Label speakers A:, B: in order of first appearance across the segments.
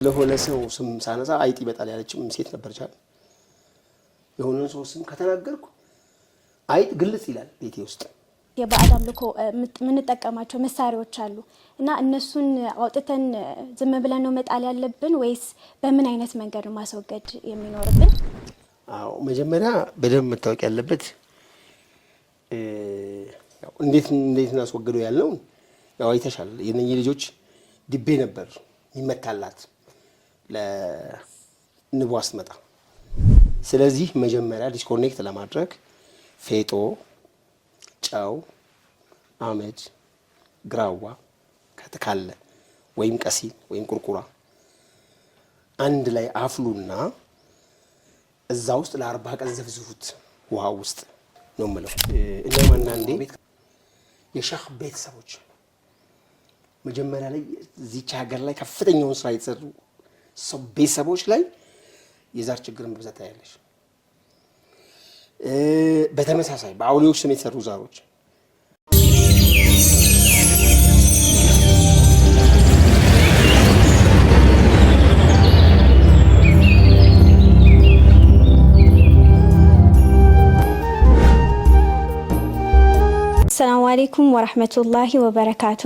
A: ለሆነ ሰው ስም ሳነሳ አይጥ ይመጣል ያለችም ሴት ነበርች አይደል? የሆነ ሰው ስም ከተናገርኩ አይጥ ግልጽ ይላል ቤቴ ውስጥ።
B: የባዕድ አምልኮ የምንጠቀማቸው መሳሪያዎች አሉ እና እነሱን አውጥተን ዝም ብለን ነው መጣል ያለብን ወይስ በምን አይነት መንገድ ነው ማስወገድ የሚኖርብን?
A: አዎ መጀመሪያ በደንብ መታወቅ ያለበት ያው እንዴት እናስወግደው ያለው ያው አይተሻል። የነኚህ ልጆች ድቤ ነበር ይመታላት ለንቧ ስትመጣ። ስለዚህ መጀመሪያ ዲስኮኔክት ለማድረግ ፌጦ፣ ጨው፣ አመድ፣ ግራዋ ከተካለ ወይም ቀሲል ወይም ቁርቁራ አንድ ላይ አፍሉና እዛ ውስጥ ለ40 ቀን ዘፍዝፉት ውሃ ውስጥ ነው የምለው። እነማን አንዴ የሸህ ቤተሰቦች መጀመሪያ ላይ እዚች ሀገር ላይ ከፍተኛውን ስራ የተሰሩ ሰው ቤተሰቦች ላይ የዛር ችግርን በብዛት ታያለሽ። በተመሳሳይ በአውሊዎች ስም የተሰሩ ዛሮች
B: ሰላም አለይኩም ወራህመቱላሂ ወበረካቱ።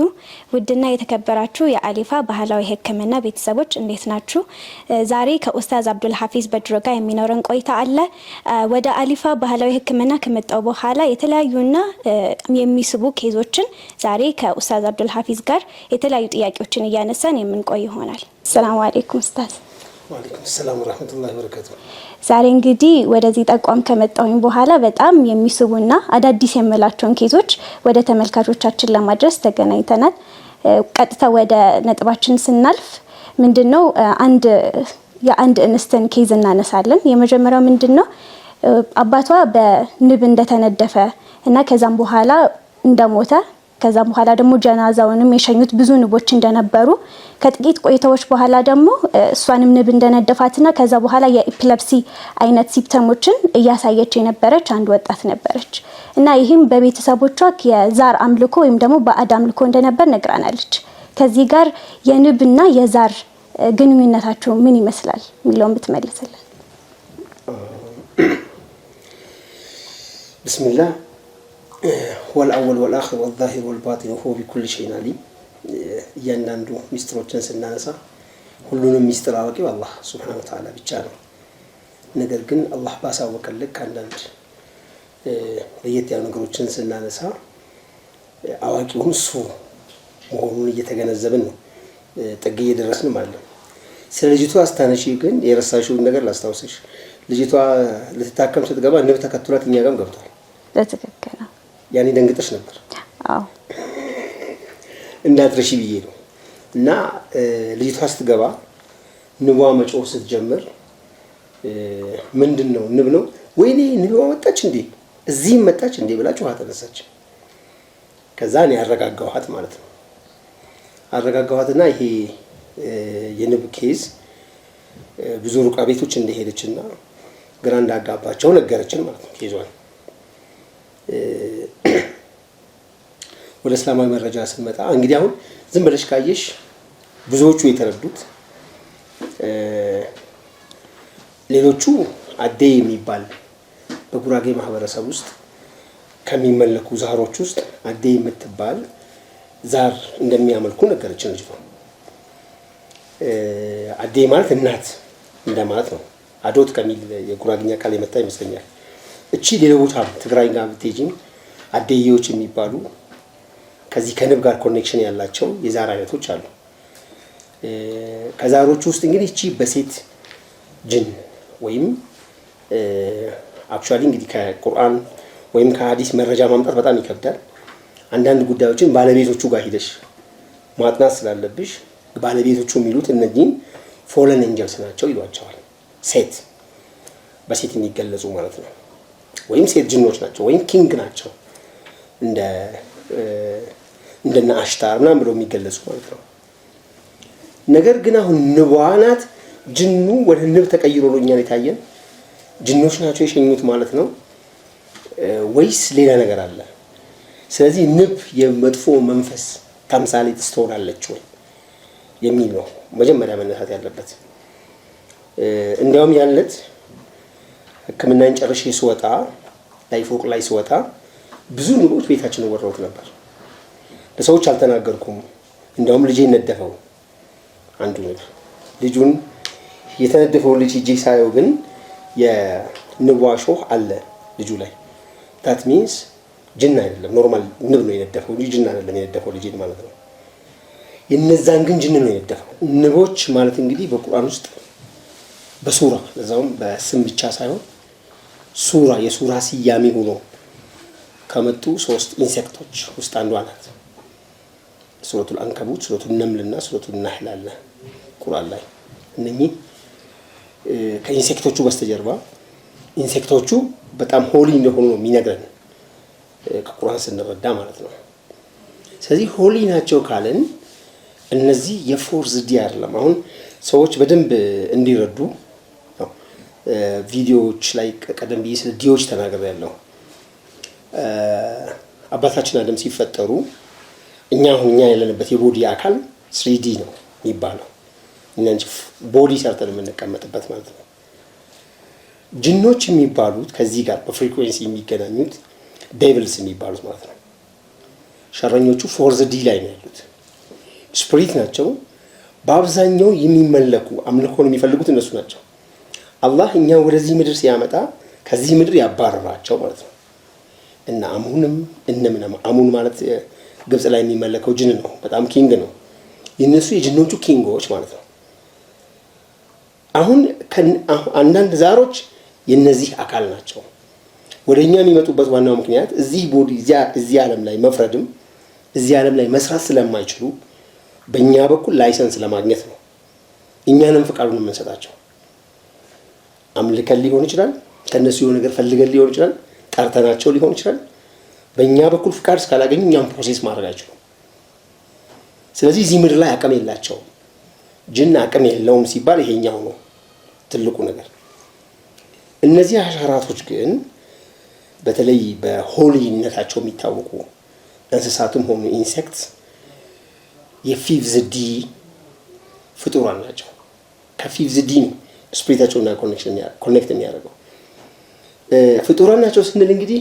B: ውድና የተከበራችሁ የአሊፋ ባህላዊ ሕክምና ቤተሰቦች እንዴት ናችሁ? ዛሬ ከኡስታዝ አብዱል ሐፊዝ በድሮ ጋር የሚኖረን ቆይታ አለ። ወደ አሊፋ ባህላዊ ሕክምና ከመጣው በኋላ የተለያዩና የሚስቡ ኬዞችን ዛሬ ከኡስታዝ አብዱል ሐፊዝ ጋር የተለያዩ ጥያቄዎችን እያነሳን የምንቆይ ይሆናል። ሰላም አለይኩም ኡስታዝ።
A: ወአለይኩም ሰላም ወራህመቱላሂ ወበረካቱ።
B: ዛሬ እንግዲህ ወደዚህ ተቋም ከመጣሁኝ በኋላ በጣም የሚስቡና አዳዲስ የምላቸውን ኬዞች ወደ ተመልካቾቻችን ለማድረስ ተገናኝተናል። ቀጥታ ወደ ነጥባችን ስናልፍ ምንድነው የአንድ እንስትን ኬዝ እናነሳለን። የመጀመሪያው ምንድነው አባቷ በንብ እንደተነደፈ እና ከዛም በኋላ እንደሞተ ከዛም በኋላ ደግሞ ጀናዛውንም የሸኙት ብዙ ንቦች እንደነበሩ ከጥቂት ቆይታዎች በኋላ ደግሞ እሷንም ንብ እንደነደፋትና ከዛ በኋላ የኤፒሌፕሲ አይነት ሲምፕተሞችን እያሳየች የነበረች አንድ ወጣት ነበረች እና ይህም በቤተሰቦቿ የዛር አምልኮ ወይም ደግሞ ባዕድ አምልኮ እንደነበር ነግራናለች። ከዚህ ጋር የንብና የዛር ግንኙነታቸው ምን ይመስላል የሚለውን ብትመልስልን።
A: ቢስሚላህ والأول والآخر والظاهر والباطن وهو بكل شيء عليم። እያንዳንዱ ሚስጥሮችን ስናነሳ ሁሉንም ሚስጥር አዋቂው አላህ ሱብሓነሁ ወተዓላ ብቻ ነው። ነገር ግን አላህ ባሳወቀን ልክ አንዳንድ ለየት ያሉ ነገሮችን ስናነሳ አዋቂውን እሱ መሆኑን እየተገነዘብን ነው ጥግ እየደረስን ማለት ነው። ስለ ልጅቷ አስታነሺ ግን የረሳሽውን ነገር ላስታውስሽ። ልጅቷ ልትታከም ስትገባ ንብ ተከትሏት እኛ ጋርም ገብቷል።
B: በትክክል ነው።
A: ያኔ ደንግጠሽ ነበር።
B: አዎ
A: እንዳትረሺ ብዬ ነው። እና ልጅቷ ስትገባ ንቧ መጮህ ስትጀምር ምንድነው ንብ ነው ወይኔ ንቧ መጣች እንዴ እዚህም መጣች እንዴ ብላ ጮሃ ተነሳች። ከዛ እኔ አረጋጋኋት ማለት ነው። አረጋጋኋትና ይሄ የንብ ኬዝ ብዙ ሩቃ ቤቶች እንደሄደችና ግራ እንዳጋባቸው ነገረችን ማለት ነው ኬዟን። ወደ እስላማዊ መረጃ ስንመጣ እንግዲህ አሁን ዝም ብለሽ ካየሽ ብዙዎቹ የተረዱት ሌሎቹ አዴ የሚባል በጉራጌ ማህበረሰብ ውስጥ ከሚመለኩ ዛሮች ውስጥ አዴ የምትባል ዛር እንደሚያመልኩ ነገረችን ልጅቷ። አዴ ማለት እናት እንደማለት ነው። አዶት ከሚል የጉራጌኛ ቃል የመጣ ይመስለኛል። እቺ ሌሎች ትግራይ ጋር ብትሄጂም አዴዎች የሚባሉ ከዚህ ከንብ ጋር ኮኔክሽን ያላቸው የዛር አይነቶች አሉ። ከዛሮቹ ውስጥ እንግዲህ እቺ በሴት ጅን ወይም አክቹአሊ እንግዲህ ከቁርአን ወይም ከሐዲስ መረጃ ማምጣት በጣም ይከብዳል። አንዳንድ ጉዳዮችን ባለቤቶቹ ጋር ሄደሽ ማጥናት ስላለብሽ ባለቤቶቹ የሚሉት እነዚህን ፎለን ኤንጀልስ ናቸው ይሏቸዋል። ሴት በሴት የሚገለጹ ማለት ነው። ወይም ሴት ጅኖች ናቸው ወይም ኪንግ ናቸው እንደነ አሽታር ምናምን ብለው የሚገለጹ ማለት ነው። ነገር ግን አሁን ንቧ ናት ጅኑ ወደ ንብ ተቀይሮ ነው እኛን የታየን። ጅኖች ናቸው የሸኙት ማለት ነው ወይስ ሌላ ነገር አለ? ስለዚህ ንብ የመጥፎ መንፈስ ተምሳሌት ትሆናለች ወይ የሚል ነው መጀመሪያ መነሳት ያለበት። እንዲያውም ያለት ሕክምናን ጨርሼ ስወጣ ላይ ፎቅ ላይ ስወጣ ብዙ ንቦች ቤታችንን ወረውት ነበር። ለሰዎች አልተናገርኩም። እንዲያውም ልጄን ነደፈው አንዱ ንብ። ልጁን የተነደፈው ልጅ እጄ ሳየው ግን የንቧ ሾህ አለ ልጁ ላይ። that means ጅን አይደለም ኖርማል ንብ ነው የነደፈው እንጂ ጅን አይደለም የነደፈው ልጄን ማለት ነው። የነዛን ግን ጅን ነው የነደፈው። ንቦች ማለት እንግዲህ በቁርአን ውስጥ በሱራ ለዛውም በስም ብቻ ሳይሆን ሱራ የሱራ ስያሜ ሆኖ ከመጡ 3 ኢንሴክቶች ውስጥ አንዷ ናት። ሱረቱል አንከቡት፣ ሱረቱል ነምል እና ሱረቱል ናህል አለ ቁርአን ላይ። እነኚህ ከኢንሴክቶቹ በስተጀርባ ኢንሴክቶቹ በጣም ሆሊ እንደሆኑ ነው የሚነግረን ከቁርአን ስንረዳ ማለት ነው። ስለዚህ ሆሊ ናቸው ካለን እነዚህ የፎርዝ ዲ አይደለም። አሁን ሰዎች በደንብ እንዲረዱ ነው ቪዲዮዎች ላይ ቀደም ብዬ ስለ ዲዎች ተናግሬያለሁ። አባታችን አደም ሲፈጠሩ እኛ ያለንበት የቦዲ አካል 3D ነው የሚባለው። እኛን ቦዲ ሰርተን የምንቀመጥበት ማለት ነው። ጅኖች የሚባሉት ከዚህ ጋር በፍሪኩዌንሲ የሚገናኙት ዴቪልስ የሚባሉት ማለት ነው። ሸረኞቹ ፎርዝ ዲ ላይ ነው ያሉት። ስፒሪት ናቸው። በአብዛኛው የሚመለኩ አምልኮን የሚፈልጉት እነሱ ናቸው። አላህ እኛ ወደዚህ ምድር ሲያመጣ ከዚህ ምድር ያባረራቸው ማለት ነው። እና አሙን ማለት ግብጽ ላይ የሚመለከው ጅን ነው። በጣም ኪንግ ነው። የነሱ የጅኖቹ ኪንጎች ማለት ነው። አሁን አንዳንድ ዛሮች የነዚህ አካል ናቸው። ወደኛ የሚመጡበት ዋናው ምክንያት እዚህ ቦዲ እዚህ ዓለም ላይ መፍረድም እዚህ ዓለም ላይ መስራት ስለማይችሉ በእኛ በኩል ላይሰንስ ለማግኘት ነው። እኛንም ፍቃዱን የምንሰጣቸው አምልከን ሊሆን ይችላል፣ ከነሱ የሆነ ነገር ፈልገን ሊሆን ይችላል፣ ጠርተናቸው ሊሆን ይችላል። በእኛ በኩል ፍቃድ እስካላገኙ እኛም ፕሮሴስ ማድረግ አይችሉም። ስለዚህ እዚህ ምድር ላይ አቅም የላቸውም። ጅን አቅም የለውም ሲባል ይሄኛው ነው ትልቁ ነገር። እነዚህ ሐሸራቶች ግን በተለይ በሆሊነታቸው የሚታወቁ እንስሳትም ሆኑ ኢንሴክትስ የፊፍዝ ዲ ፍጡራን ናቸው። ከፊፍዝ ዲ ነው ስፒሪታቸውና ኮኔክት የሚያደርገው። ፍጡራን ናቸው ስንል እንግዲህ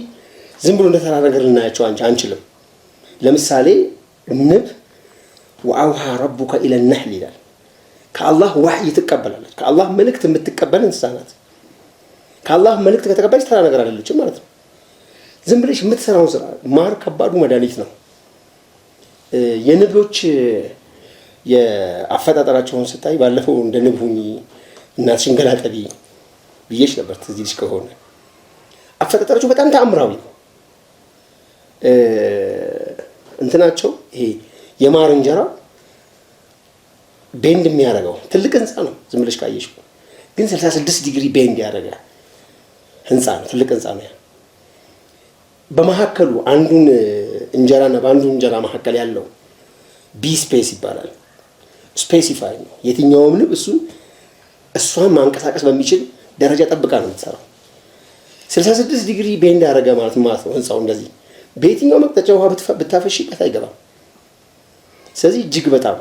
A: ዝም ብሎ እንደተራ ነገር ልናያቸው አንችልም። ለምሳሌ ንብ ወአውሃ ረቡከ ኢለ ነህል ይላል። ከአላህ ዋህይ ትቀበላለች። ከአላህ መልእክት የምትቀበል እንስሳ ናት። ከአላህ መልእክት ከተቀበለች ተራ ነገር አይደለችም ማለት ነው። ዝም ብለሽ የምትሰራውን ስራ ማር ከባዱ መድኃኒት ነው። የንቦች የአፈጣጠራቸውን ስታይ ባለፈው እንደ ንብ ሁኚ እናትሽን ገላጠቢ ብዬሽ ነበር ትዝ ይልሽ ከሆነ። አፈጣጠራቸው በጣም ተአምራዊ ነው። እንትናቸው ይሄ የማር እንጀራ ቤንድ የሚያደርገው ትልቅ ህንፃ ነው። ዝም ብለሽ ካየሽ ግን 66 ዲግሪ ቤንድ ያደረገ ህንፃ ነው። ትልቅ ህንፃ ነው። በመሐከሉ አንዱን እንጀራና በአንዱ እንጀራ መሐከል ያለው ቢ ስፔስ ይባላል። ስፔሲፋይ ነው። የትኛውም ንብ እሷን ማንቀሳቀስ በሚችል ደረጃ ጠብቃ ነው የምትሰራው። 66 ዲግሪ ቤንድ ያደረገ ማለት ነው ህንፃው። እንደዚህ በየትኛው መቅጠጫ ውሃ ብታፈሽበት አይገባም። ስለዚህ እጅግ በጣም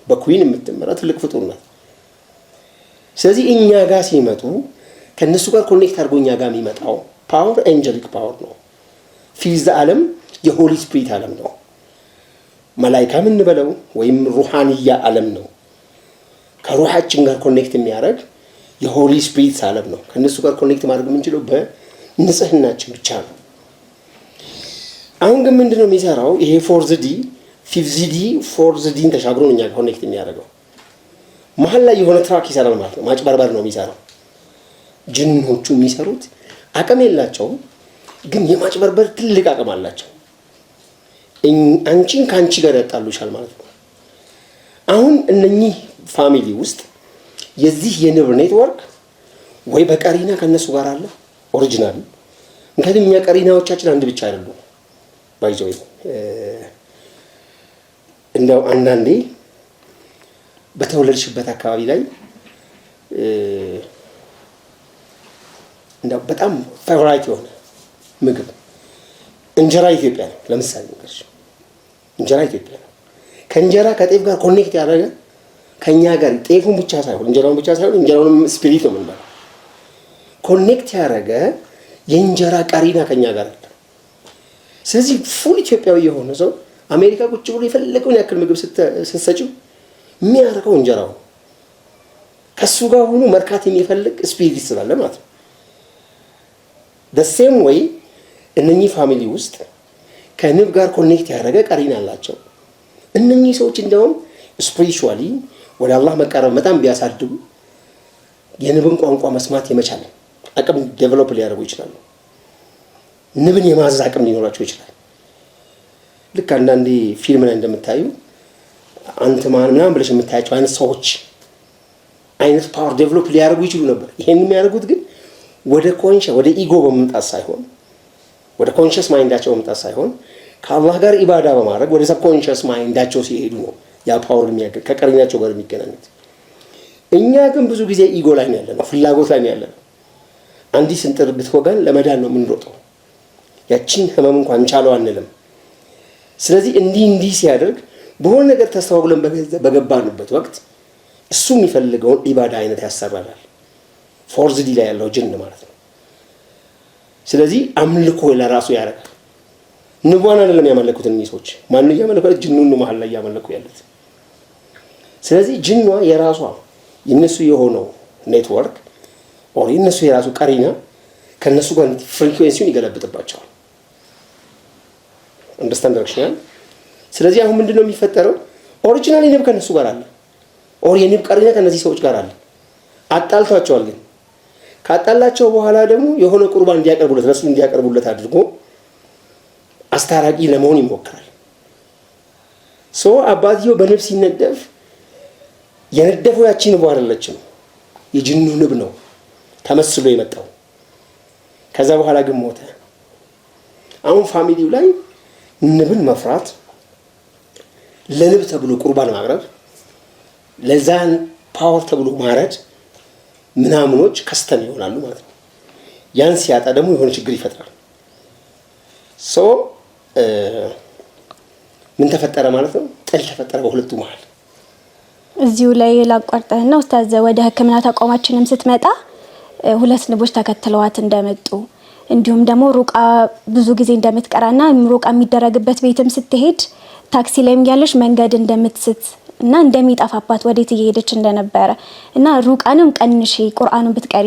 A: በኩዊን የምትመራ ትልቅ ፍጡር ናት። ስለዚህ እኛ ጋር ሲመጡ ከነሱ ጋር ኮኔክት አድርጎ እኛ ጋር የሚመጣው ፓወር ኤንጀሊክ ፓወር ነው። ፊዝ ዓለም የሆሊ ስፒሪት ዓለም ነው። መላይካ የምንበለው ወይም ሩሃንያ ዓለም ነው። ከሩሃችን ጋር ኮኔክት የሚያደርግ የሆሊ ስፒሪት ዓለም ነው። ከነሱ ጋር ኮኔክት ማድረግ የምንችለው በንጽህናችን ብቻ ነው። አሁን ግን ምንድነው የሚሰራው? ይሄ ፎርዝዲ ፊፍዝዲ ፎርዝዲን ተሻግሮ ነው እኛ ጋር ኮኔክት የሚያደርገው። መሀል ላይ የሆነ ትራክ ይሰራል ማለት ነው። ማጭበርበር ነው የሚሰራው። ጅኖቹ የሚሰሩት አቅም የላቸውም፣ ግን የማጭበርበር ትልቅ አቅም አላቸው። አንቺን ከአንቺ ጋር ያጣሉሻል ማለት ነው። አሁን እነኚህ ፋሚሊ ውስጥ የዚህ የንብ ኔትወርክ ወይ በቀሪና ከነሱ ጋር አለ ኦሪጂናል። ምክንያቱም እኛ ቀሪናዎቻችን አንድ ብቻ አይደሉም። ባይዘው እንደው አንዳንዴ በተወለድሽበት አካባቢ ላይ እንደው በጣም ፌቨራይት የሆነ ምግብ እንጀራ ኢትዮጵያ ነው። ለምሳሌ እንጀራ ኢትዮጵያ ነው። ከእንጀራ ከጤፍ ጋር ኮኔክት ያደረገ ከኛ ጋር ጤፉን ብቻ ሳይሆን እንጀራውንም ስፒሪት ነው የምንበላው። ኮኔክት ያደረገ የእንጀራ ቀሪና ከኛ ጋር አለ። ስለዚህ ፉል ኢትዮጵያዊ የሆነ ሰው አሜሪካ ቁጭ ብሎ የፈለገውን ያክል ምግብ ስትሰጪው የሚያደርገው እንጀራው ከሱ ጋር ሆኖ መርካት የሚፈልግ ስፒሪት ስላለ ማለት ነው። the same way እነኚህ ፋሚሊ ውስጥ ከንብ ጋር ኮኔክት ያደረገ ቀሪና አላቸው። እነኚህ ሰዎች እንደውም ስፒሪቹዋሊ ወደ አላህ መቃረብ በጣም ቢያሳድጉ የንብን ቋንቋ መስማት የመቻል አቅም ዴቨሎፕ ሊያደርጉ ይችላሉ። ንብን የማዘዝ አቅም ሊኖራቸው ይችላል። ልክ አንዳንዴ ፊልም ላይ እንደምታዩ አንትማን ምናምን ብለሽ የምታያቸው አይነት ሰዎች አይነት ፓወር ዴቨሎፕ ሊያደርጉ ይችሉ ነበር። ይሄን የሚያደርጉት ግን ወደ ኢጎ በመምጣት ሳይሆን ወደ ኮንሽስ ማይንዳቸው በመምጣት ሳይሆን ከአላህ ጋር ኢባዳ በማድረግ ወደ ሰብኮንሽስ ማይንዳቸው ሲሄዱ ነው ያ ፓወር ከቀሪናቸው ጋር የሚገናኙት። እኛ ግን ብዙ ጊዜ ኢጎ ላይ ነው ያለነው፣ ፍላጎት ላይ ነው ያለነው። አንዲት ስንጥር ብትወጋን ለመዳን ነው የምንሮጠው። ያቺን ህመም እንኳን ቻለው አንልም። ስለዚህ እንዲህ ሲያደርግ በሆነ ነገር ተስተዋውለን በገባንበት ወቅት እሱ የሚፈልገውን ኢባዳ አይነት ያሰራናል። ፎርዝዲ ላይ ያለው ጅን ማለት ነው። ስለዚህ አምልኮ ለራሱ ያደርጋል። ንቧን አይደለም ያመለኩት እነዚህ ሰዎች። ማን ነው ያመለኩት? ጅኑን ነው መሀል ላይ ያመለኩ ያሉት። ስለዚህ ጅኗ የራሷ የነሱ የሆነው ኔትወርክ ኦር የነሱ የራሱ ቀሪና ከነሱ ጋር ፍሪኩዌንሲውን ይገለብጥባቸዋል። አንደርስታንድ ዳይሬክሽን። ስለዚህ አሁን ምንድነው የሚፈጠረው? ኦሪጂናሊ ንብ ከነሱ ጋር አለ፣ ኦር የንብ ቀሪና ከነዚህ ሰዎች ጋር አለ። አጣልቷቸዋል። ግን ካጣላቸው በኋላ ደግሞ የሆነ ቁርባን እንዲያቀርቡለት ረሱል እንዲያቀርቡለት አድርጎ አስታራቂ ለመሆን ይሞክራል። አባትየው በንብ ሲነደፍ የነደፈው ያቺ ንብ አይደለችም፣ የጅኑ ንብ ነው ተመስሎ የመጣው። ከዛ በኋላ ግን ሞተ። አሁን ፋሚሊው ላይ ንብን መፍራት፣ ለንብ ተብሎ ቁርባን ማቅረብ፣ ለዛን ፓወር ተብሎ ማረድ ምናምኖች ከስተም ይሆናሉ ማለት ነው። ያን ሲያጣ ደግሞ የሆነ ችግር ይፈጥራል። ምን ተፈጠረ ማለት ነው? ጥል ተፈጠረ በሁለቱ መሀል።
B: እዚሁ ላይ ላቋርጠህና ኡስታዝ፣ ወደ ሕክምና ተቋማችንም ስትመጣ ሁለት ንቦች ተከትለዋት እንደመጡ እንዲሁም ደግሞ ሩቃ ብዙ ጊዜ እንደምትቀራና ሩቃ የሚደረግበት ቤትም ስትሄድ ታክሲ ላይም ያለሽ መንገድ እንደምትስት እና እንደሚጠፋባት ወዴት እየሄደች እንደነበረ እና ሩቃንም ቀንሺ ቁርአኑን ብትቀር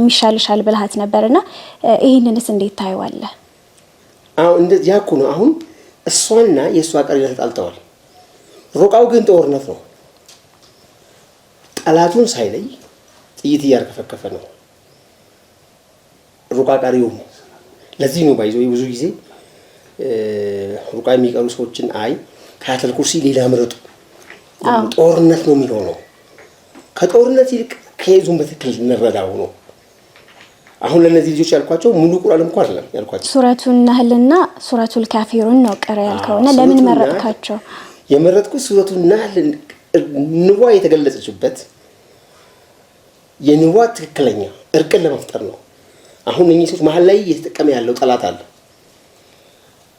B: ይሻልሻል ብልሃት ነበርና ይሄንንስ እንዴት ታየዋለህ?
A: እንደዚህ ያኩ ነው። አሁን እሷና የእሷ ቀሪና ተጣልተዋል። ሩቃው ግን ጦርነት ነው። ጠላቱን ሳይለይ ጥይት እያርከፈከፈ ነው ሩቃ ቀሪው። ለዚህ ነው ባይዞ ብዙ ጊዜ ሩቃ የሚቀሩ ሰዎችን ከአያተል ኩርሲ ሌላ ምረጡ። ጦርነት ነው የሚሆነው። ከጦርነት ይልቅ ከይዙን በትክክል እንረዳው ነው። አሁን ለነዚህ ልጆች ያልኳቸው ሙሉ ቁርአን እንኳን አይደለም ያልኳቸው፣ ሱረቱን ነህልና ሱረቱል ካፊሩን ነው ቀረ ያልከውና ለምን መረጥካቸው? የመረጥኩት ሱረቱን ነህል ንዋ የተገለጸችበት የንዋ ትክክለኛ እርቅን ለመፍጠር ነው። አሁን እነኚህ ሰዎች መሀል ላይ እየተጠቀመ ያለው ጠላት አለ።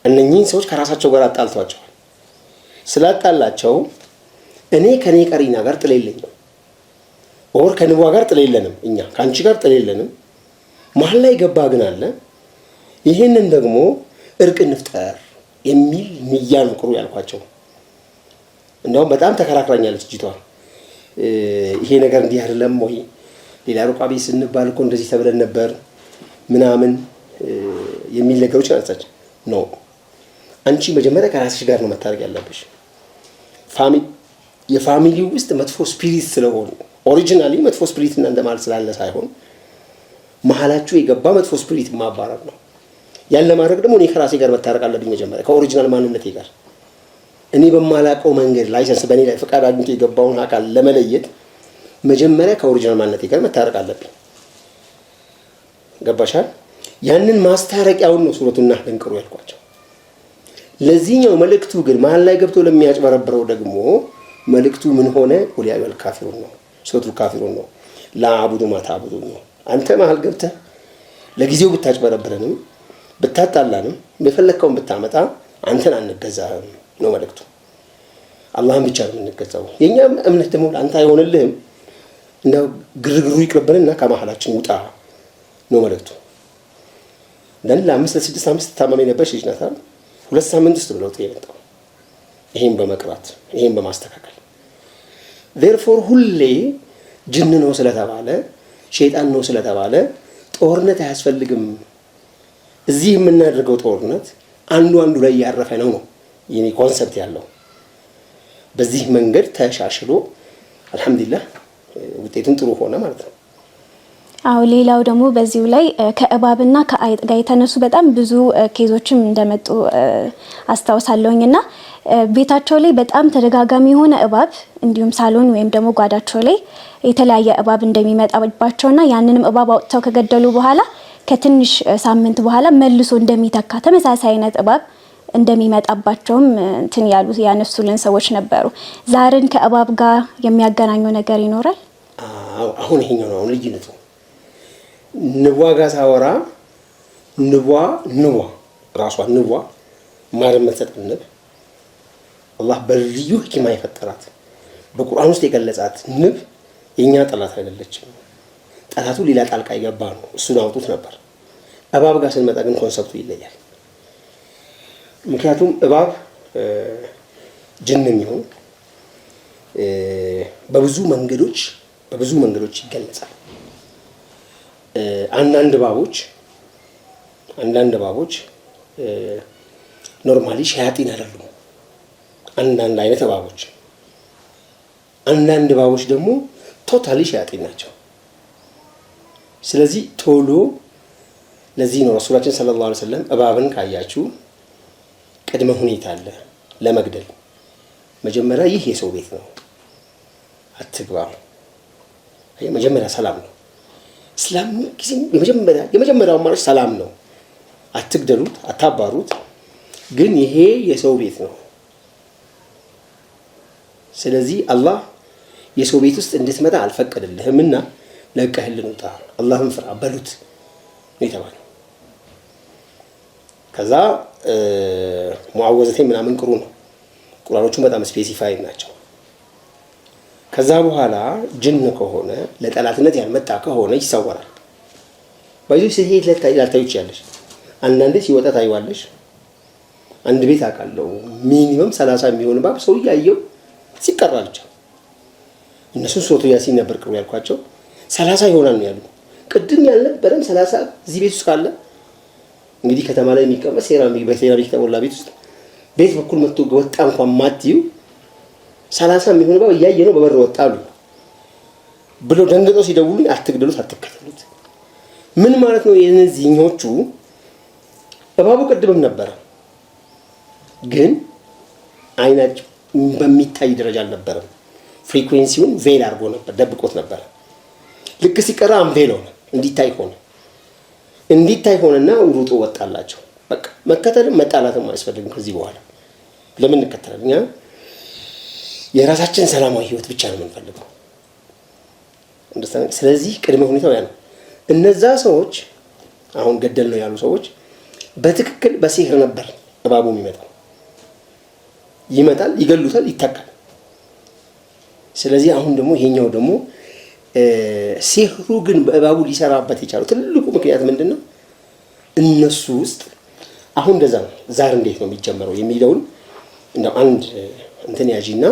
A: እነኚህን ሰዎች ከራሳቸው ጋር አጣልቷቸዋል። ስላጣላቸው እኔ ከኔ ቀሪና ጋር ጥል የለኝም፣ ኦር ከንዋ ጋር ጥል የለንም፣ እኛ ከአንቺ ጋር ጥል የለንም። መሀል ላይ ገባ ግን አለ። ይህንን ደግሞ እርቅ እንፍጠር የሚል ንያ ነው ቅሩ ያልኳቸው። እንደውም በጣም ተከራክራኛለች ልጅቷ። ይሄ ነገር እንዲህ አይደለም ወይ? ሌላ ሩቃ ቤት ስንባል እኮ እንደዚህ ተብለን ነበር ምናምን የሚል ነገሮች አነሳች። ኖ አንቺ መጀመሪያ ከራስሽ ጋር ነው መታረቅ ያለብሽ። የፋሚሊው ውስጥ መጥፎ ስፒሪት ስለሆኑ ኦሪጂናሊ መጥፎ ስፒሪት እናንተ ማለት ስላለ ሳይሆን መሀላችሁ የገባ መጥፎ ስፒሪት ማባረር ነው። ያን ለማድረግ ደግሞ እኔ ከራሴ ጋር መታረቅ አለብኝ። መጀመሪያ ከኦሪጂናል ማንነቴ ጋር እኔ በማላቀው መንገድ ላይሰንስ በእኔ ላይ ፈቃድ አግኝቶ የገባውን አካል ለመለየት መጀመሪያ ከኦሪጂናል ማንነቴ ጋር መታረቅ አለብኝ። ገባሻል? ያንን ማስታረቂያውን ነው ሱረቱን ናህል እንቅሩ ያልኳቸው። ለዚህኛው መልእክቱ ግን መሀል ላይ ገብቶ ለሚያጭበረብረው ደግሞ መልእክቱ ምን ሆነ? ቁል ያ አዩሀል ካፊሩን ነው። ሱረቱል ካፊሩን ነው። ላ አዕቡዱ ማ ተዕቡዱን ነው። አንተ መሀል ገብተህ ለጊዜው ብታጭበረብረንም ብታጣላንም የፈለግከውን ብታመጣ አንተን አንገዛህም ነው መልእክቱ። አላህን ብቻ ነው የምንገዛው። የኛ እምነት ደግሞ አንተ አይሆንልህም እንደው ግርግሩ ይቅርብንና ከመሐላችን ውጣ ነው መልእክቱ። ለ5 ለ6 ዓመት ታመመ የነበረች ልጅ ናት። 2 ሳምንት ውስጥ ብለው የመጣው ይሄን በመቅራት ይሄን በማስተካከል therefore ሁሌ ጅን ነው ስለተባለ ሸይጣን ነው ስለተባለ ጦርነት አያስፈልግም። እዚህ የምናደርገው ጦርነት አንዱ ላይ ያረፈ ነው የኔ ኮንሰፕት ያለው። በዚህ መንገድ ተሻሽሎ አልহামዱሊላህ ውጤቱን ጥሩ ሆነ ማለት ነው።
B: አው ሌላው ደግሞ በዚሁ ላይ ከእባብና ከአይጥ ጋር የተነሱ በጣም ብዙ ኬዞችም እንደመጡ አስታውሳለሁኝና ቤታቸው ላይ በጣም ተደጋጋሚ የሆነ እባብ እንዲሁም ሳሎን ወይም ደግሞ ጓዳቸው ላይ የተለያየ እባብ እንደሚመጣባቸውና ያንንም እባብ አውጥተው ከገደሉ በኋላ ከትንሽ ሳምንት በኋላ መልሶ እንደሚተካ ተመሳሳይ አይነት እባብ እንደሚመጣባቸውም እንትን ያነሱልን ሰዎች ነበሩ። ዛርን ከእባብ ጋር የሚያገናኘው ነገር ይኖራል?
A: አሁን ይሄኛው ነው ልዩነቱ። ንቧ ጋር ሳወራ ንቧ ራሷ ንቧ ማር መሰጠት አላህ በልዩ ህክማ የፈጠራት በቁርአን ውስጥ የገለጻት ንብ የኛ ጠላት አይደለችም። ጠላቱ ሌላ ጣልቃ ይገባ ነው። እሱን አውጡት ነበር። እባብ ጋር ስንመጣ ግን ኮንሰፕቱ ይለያል። ምክንያቱም እባብ ጅንም ይሁን በብዙ መንገዶች ይገለጻል። አንዳንድ እባቦች ኖርማሊ ሸያጢን አይደሉም። አንዳንድ አይነት እባቦች አንዳንድ እባቦች ደግሞ ቶታሊ ሸያጢን ናቸው። ስለዚህ ቶሎ ለዚህ ነው ረሱላችን ሰለላሁ ዐለይሂ ወሰለም እባብን ካያችሁ ቅድመ ሁኔታ አለ ለመግደል። መጀመሪያ ይህ የሰው ቤት ነው አትግባ። መጀመሪያ ሰላም ነው። እስላም ጊዜ የመጀመሪያው አማራጭ ሰላም ነው። አትግደሉት፣ አታባሩት። ግን ይሄ የሰው ቤት ነው። ስለዚህ አላህ የሰው ቤት ውስጥ እንድትመጣ አልፈቀደልህምና ለቀህልን ውጣ፣ አላህን ፍራ በሉት ነው የተባለው። ከዛ ሙዓወዘቴ ምናምን ቅሩ ነው። ቁርአኖቹ በጣም ስፔሲፋይ ናቸው። ከዛ በኋላ ጅን ከሆነ ለጠላትነት ያልመጣ ከሆነ ይሰወራል። ባይዞ ሲሄድ ላታዩ ይችላልሽ። አንዳንዴ ሲወጣ ታይዋለሽ። አንድ ቤት አውቃለሁ ሚኒመም 30 የሚሆን እባብ ሰው ያየው ሲቀራል ብቻ። እነሱ ሶቶ ያሲን ነበር ቅሩ ያልኳቸው 30 ይሆናል ነው ያሉ። ቅድም ያልነበረም 30 እዚህ ቤት ውስጥ ካለ እንግዲህ ከተማ ላይ የሚቀመጥ በሴራሚክ ተሞላ ቤት ውስጥ ቤት በኩል መጥቶ ወጣ እንኳን ማቲው 30 የሚሆን እባብ እያየ ነው በበር ወጣሉ ብሎ ደንግጠው ሲደውሉኝ አትግደሉት፣ አትከተሉት። ምን ማለት ነው? የነዚህኞቹ እባቡ ቅድምም ነበር ግን አይናቸው በሚታይ ደረጃ አልነበረም። ፍሪኩዌንሲውን ቬል አድርጎ ነበር፣ ደብቆት ነበር። ልክ ሲቀራ አንቬል ሆነ፣ እንዲታይ ሆነና ሩጦ ወጣላቸው። በቃ መከተልም መጣላትም አያስፈልግም ከዚህ በኋላ። ለምን እንከተላለን? እኛ የራሳችን ሰላማዊ ህይወት ብቻ ነው የምንፈልገው። ስለዚህ ቅድመ ሁኔታው ያ ነው። እነዛ ሰዎች አሁን ገደል ነው ያሉ ሰዎች በትክክል በሲህር ነበር እባቡ የሚመጣው። ይመጣል፣ ይገሉታል፣ ይተካል። ስለዚህ አሁን ደግሞ ይሄኛው ደግሞ ሲህሩ ግን በእባቡ ሊሰራበት የቻለው ትልቁ ምክንያት ምንድነው? እነሱ ውስጥ አሁን እንደዛ ነው። ዛር እንዴት ነው የሚጀመረው የሚለውን እንደው አንድ እንትን ያጂና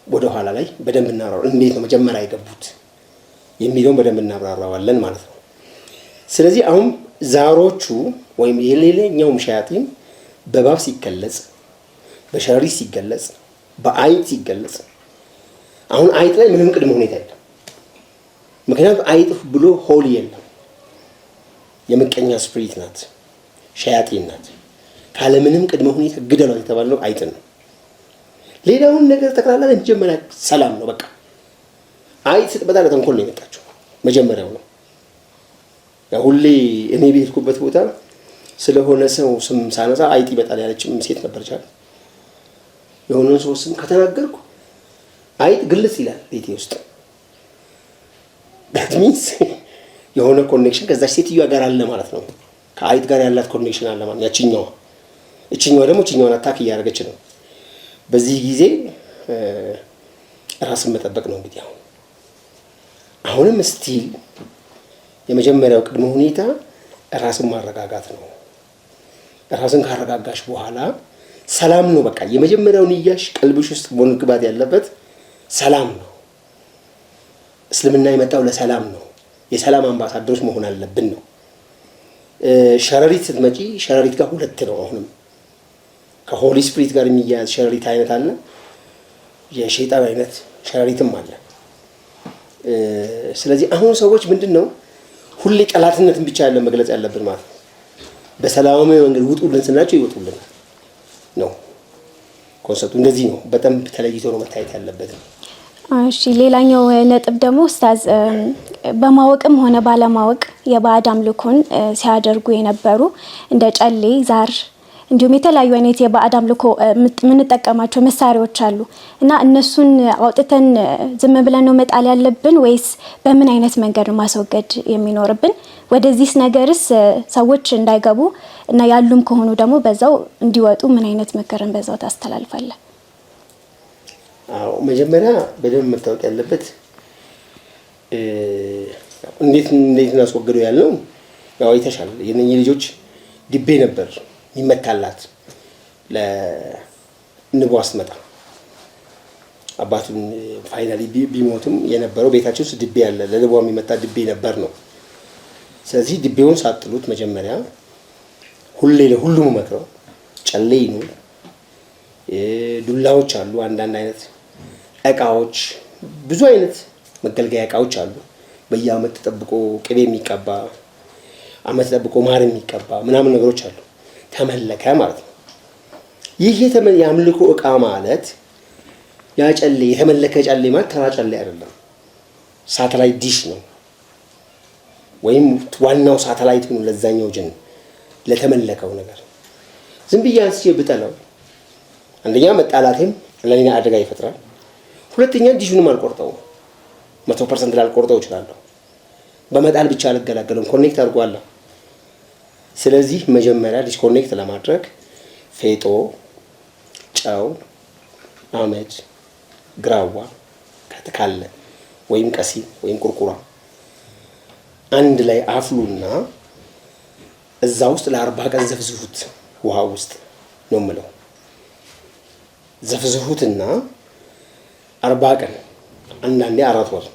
A: ወደ ኋላ ላይ በደንብ እናወራው። እንዴት ነው መጀመሪያ የገቡት የሚለውን በደንብ እናብራራዋለን ማለት ነው። ስለዚህ አሁን ዛሮቹ ወይም የሌላኛው ሸያጢን በእባብ ሲገለጽ፣ በሸሪት ሲገለጽ፣ በአይጥ ሲገለጽ፣ አሁን አይጥ ላይ ምንም ቅድመ ሁኔታ የለም። ምክንያቱም አይጥ ብሎ ሆሊ የለም። የምቀኛ ስፕሪት ናት፣ ሸያጢን ናት። ካለ ምንም ቅድመ ሁኔታ ግደሏት የተባለው አይጥ ነው። ሌላውን ነገር ተከራላ መጀመሪያ ሰላም ነው። በቃ አይጥ ስትመጣ ለተንኮል ነው የመጣችው መጀመሪያው ነው። ያው ሁሌ እኔ በሄድኩበት ቦታ ስለሆነ ሰው ስም ሳነሳ አይጥ ይመጣል ያለችም ሴት ነበረች። የሆነን ሰው ስም ከተናገርኩ አይጥ ግልጽ ይላል ቤቴ ውስጥ። that means የሆነ ኮኔክሽን ከዛች ሴትዮዋ ጋር አለ ማለት ነው። ከአይጥ ጋር ያላት ኮኔክሽን አለ ማለት ነው። እቺኛዋ ደግሞ እቺኛዋን አታክ እያደረገች ነው። በዚህ ጊዜ ራስን መጠበቅ ነው። እንግዲህ አሁንም ስቲል የመጀመሪያው ቅድመ ሁኔታ ራስን ማረጋጋት ነው። ራስን ካረጋጋሽ በኋላ ሰላም ነው። በቃ የመጀመሪያው ንያሽ ቀልብሽ ውስጥ መግባት ያለበት ሰላም ነው። እስልምና የመጣው ለሰላም ነው። የሰላም አምባሳደሮች መሆን አለብን ነው። ሸረሪት ስትመጪ ሸረሪት ጋር ሁለት ነው። አሁንም ከሆሊ ስፒሪት ጋር የሚያያዝ ሸረሪት አይነት አለ፣ የሸይጣን አይነት ሸረሪትም አለ። ስለዚህ አሁን ሰዎች ምንድነው ሁሌ ጠላትነትን ብቻ ያለ መግለጽ ያለብን ማለት ነው። በሰላማዊ መንገድ ውጡልን ስናቸው ይወጡልናል ነው ኮንሰፕቱ። እንደዚህ ነው። በጣም ተለይቶ ነው መታየት ያለበት።
B: እሺ ሌላኛው ነጥብ ደግሞ ኡስታዝ በማወቅም ሆነ ባለማወቅ የባዕድ አምልኮን ሲያደርጉ የነበሩ እንደ ጨሌ፣ ዛር እንዲሁም የተለያዩ አይነት የባዕድ አምልኮ የምንጠቀማቸው መሳሪያዎች አሉ እና እነሱን አውጥተን ዝም ብለን ነው መጣል ያለብን ወይስ በምን አይነት መንገድ ነው ማስወገድ የሚኖርብን? ወደዚህስ ነገርስ ሰዎች እንዳይገቡ እና ያሉም ከሆኑ ደግሞ በዛው እንዲወጡ ምን አይነት ምክርን በዛው ታስተላልፋለህ?
A: መጀመሪያ በደንብ መታወቅ ያለበት እንዴት እናስወግደው ያለው ያው ይተሻል። የነኚህ ልጆች ድቤ ነበር ይመታላት ለንቧ ስትመጣ አባቱን ፋይናሊ ቢሞትም የነበረው ቤታቸው ውስጥ ድቤ ያለ ለንቧ የሚመታ ድቤ ነበር ነው። ስለዚህ ድቤውን ሳጥሉት መጀመሪያ ለሁሉም መክረው ጨሌ ይኑር፣ ዱላዎች አሉ፣ አንዳንድ አይነት እቃዎች፣ ብዙ አይነት መገልገያ እቃዎች አሉ። በየአመት ተጠብቆ ቅቤ የሚቀባ አመት ተጠብቆ ማር የሚቀባ ምናምን ነገሮች አሉ። ተመለከ ማለት ነው። ይህ የአምልኮ እቃ ማለት ያ ጨሌ የተመለከ ጨሌ ማለት ተራ ጨሌ አይደለም፣ ሳተላይት ዲሽ ነው። ወይም ዋናው ሳተላይት ነው ለዛኛው ጅን ለተመለከው ነገር። ዝም ብዬ አንስቼ ብጠለው አንደኛ መጣላቴም ለኔ አደጋ ይፈጥራል፣ ሁለተኛ ዲሹንም አልቆርጠው 100% ላልቆርጠው እችላለሁ። በመጣል ብቻ አልገላገልም፣ ኮኔክት አድርጓል። ስለዚህ መጀመሪያ ዲስኮኔክት ለማድረግ ፌጦ፣ ጨው፣ አመድ፣ ግራዋ ከተካለ ወይም ቀሲ ወይም ቁርቁራ አንድ ላይ አፍሉና እዛ ውስጥ ለ40 ቀን ዘፍዝፉት። ውሃ ውስጥ ነው የምለው። ዘፍዝፉትና 40 ቀን አንዳንዴ 4 ወር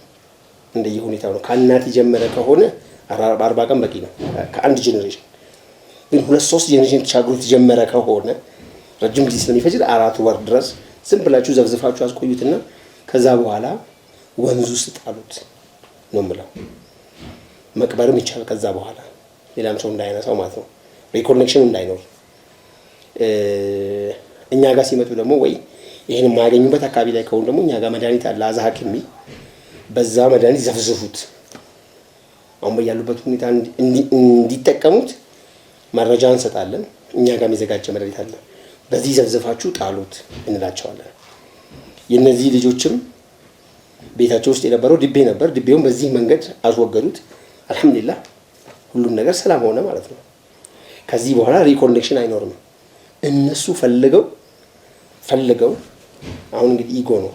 A: እንደየ ሁኔታው ነው። ከእናት የጀመረ ከሆነ 40 ቀን በቂ ነው። ከአንድ ጄኔሬሽን ግን 2-3 ጄኔሬሽን ተሻግሮት የጀመረ ከሆነ ረጅም ጊዜ ስለሚፈጅ 4 ወር ድረስ ዝም ብላችሁ ዘፍዝፋችሁ አስቆዩትና ከዛ በኋላ ወንዝ ውስጥ ጣሉት ነው የምለው። መቅበርም ይቻላል ከዛ በኋላ ሌላም ሰው እንዳይነሳው ማለት ነው፣ ሪኮኔክሽን እንዳይኖር። እኛ ጋር ሲመጡ ደግሞ ወይ ይሄን የማያገኙበት አካባቢ ላይ ከሆነ ደግሞ እኛ ጋር መድኃኒት አለ አዛሃክ የሚል በዛ መድኃኒት ዘፍዝፉት። አሁን በያሉበት ሁኔታ እንዲጠቀሙት መረጃ እንሰጣለን። እኛ ጋር የሚዘጋጀ መድኃኒት አለ፣ በዚህ ዘፍዝፋችሁ ጣሉት እንላቸዋለን። የነዚህ ልጆችም ቤታቸው ውስጥ የነበረው ድቤ ነበር። ድቤውን በዚህ መንገድ አስወገዱት። አልሐምዱሊላህ ሁሉም ነገር ሰላም ሆነ ማለት ነው። ከዚህ በኋላ ሪኮኔክሽን አይኖርም። እነሱ ፈልገው አሁን እንግዲህ ኢጎ ነው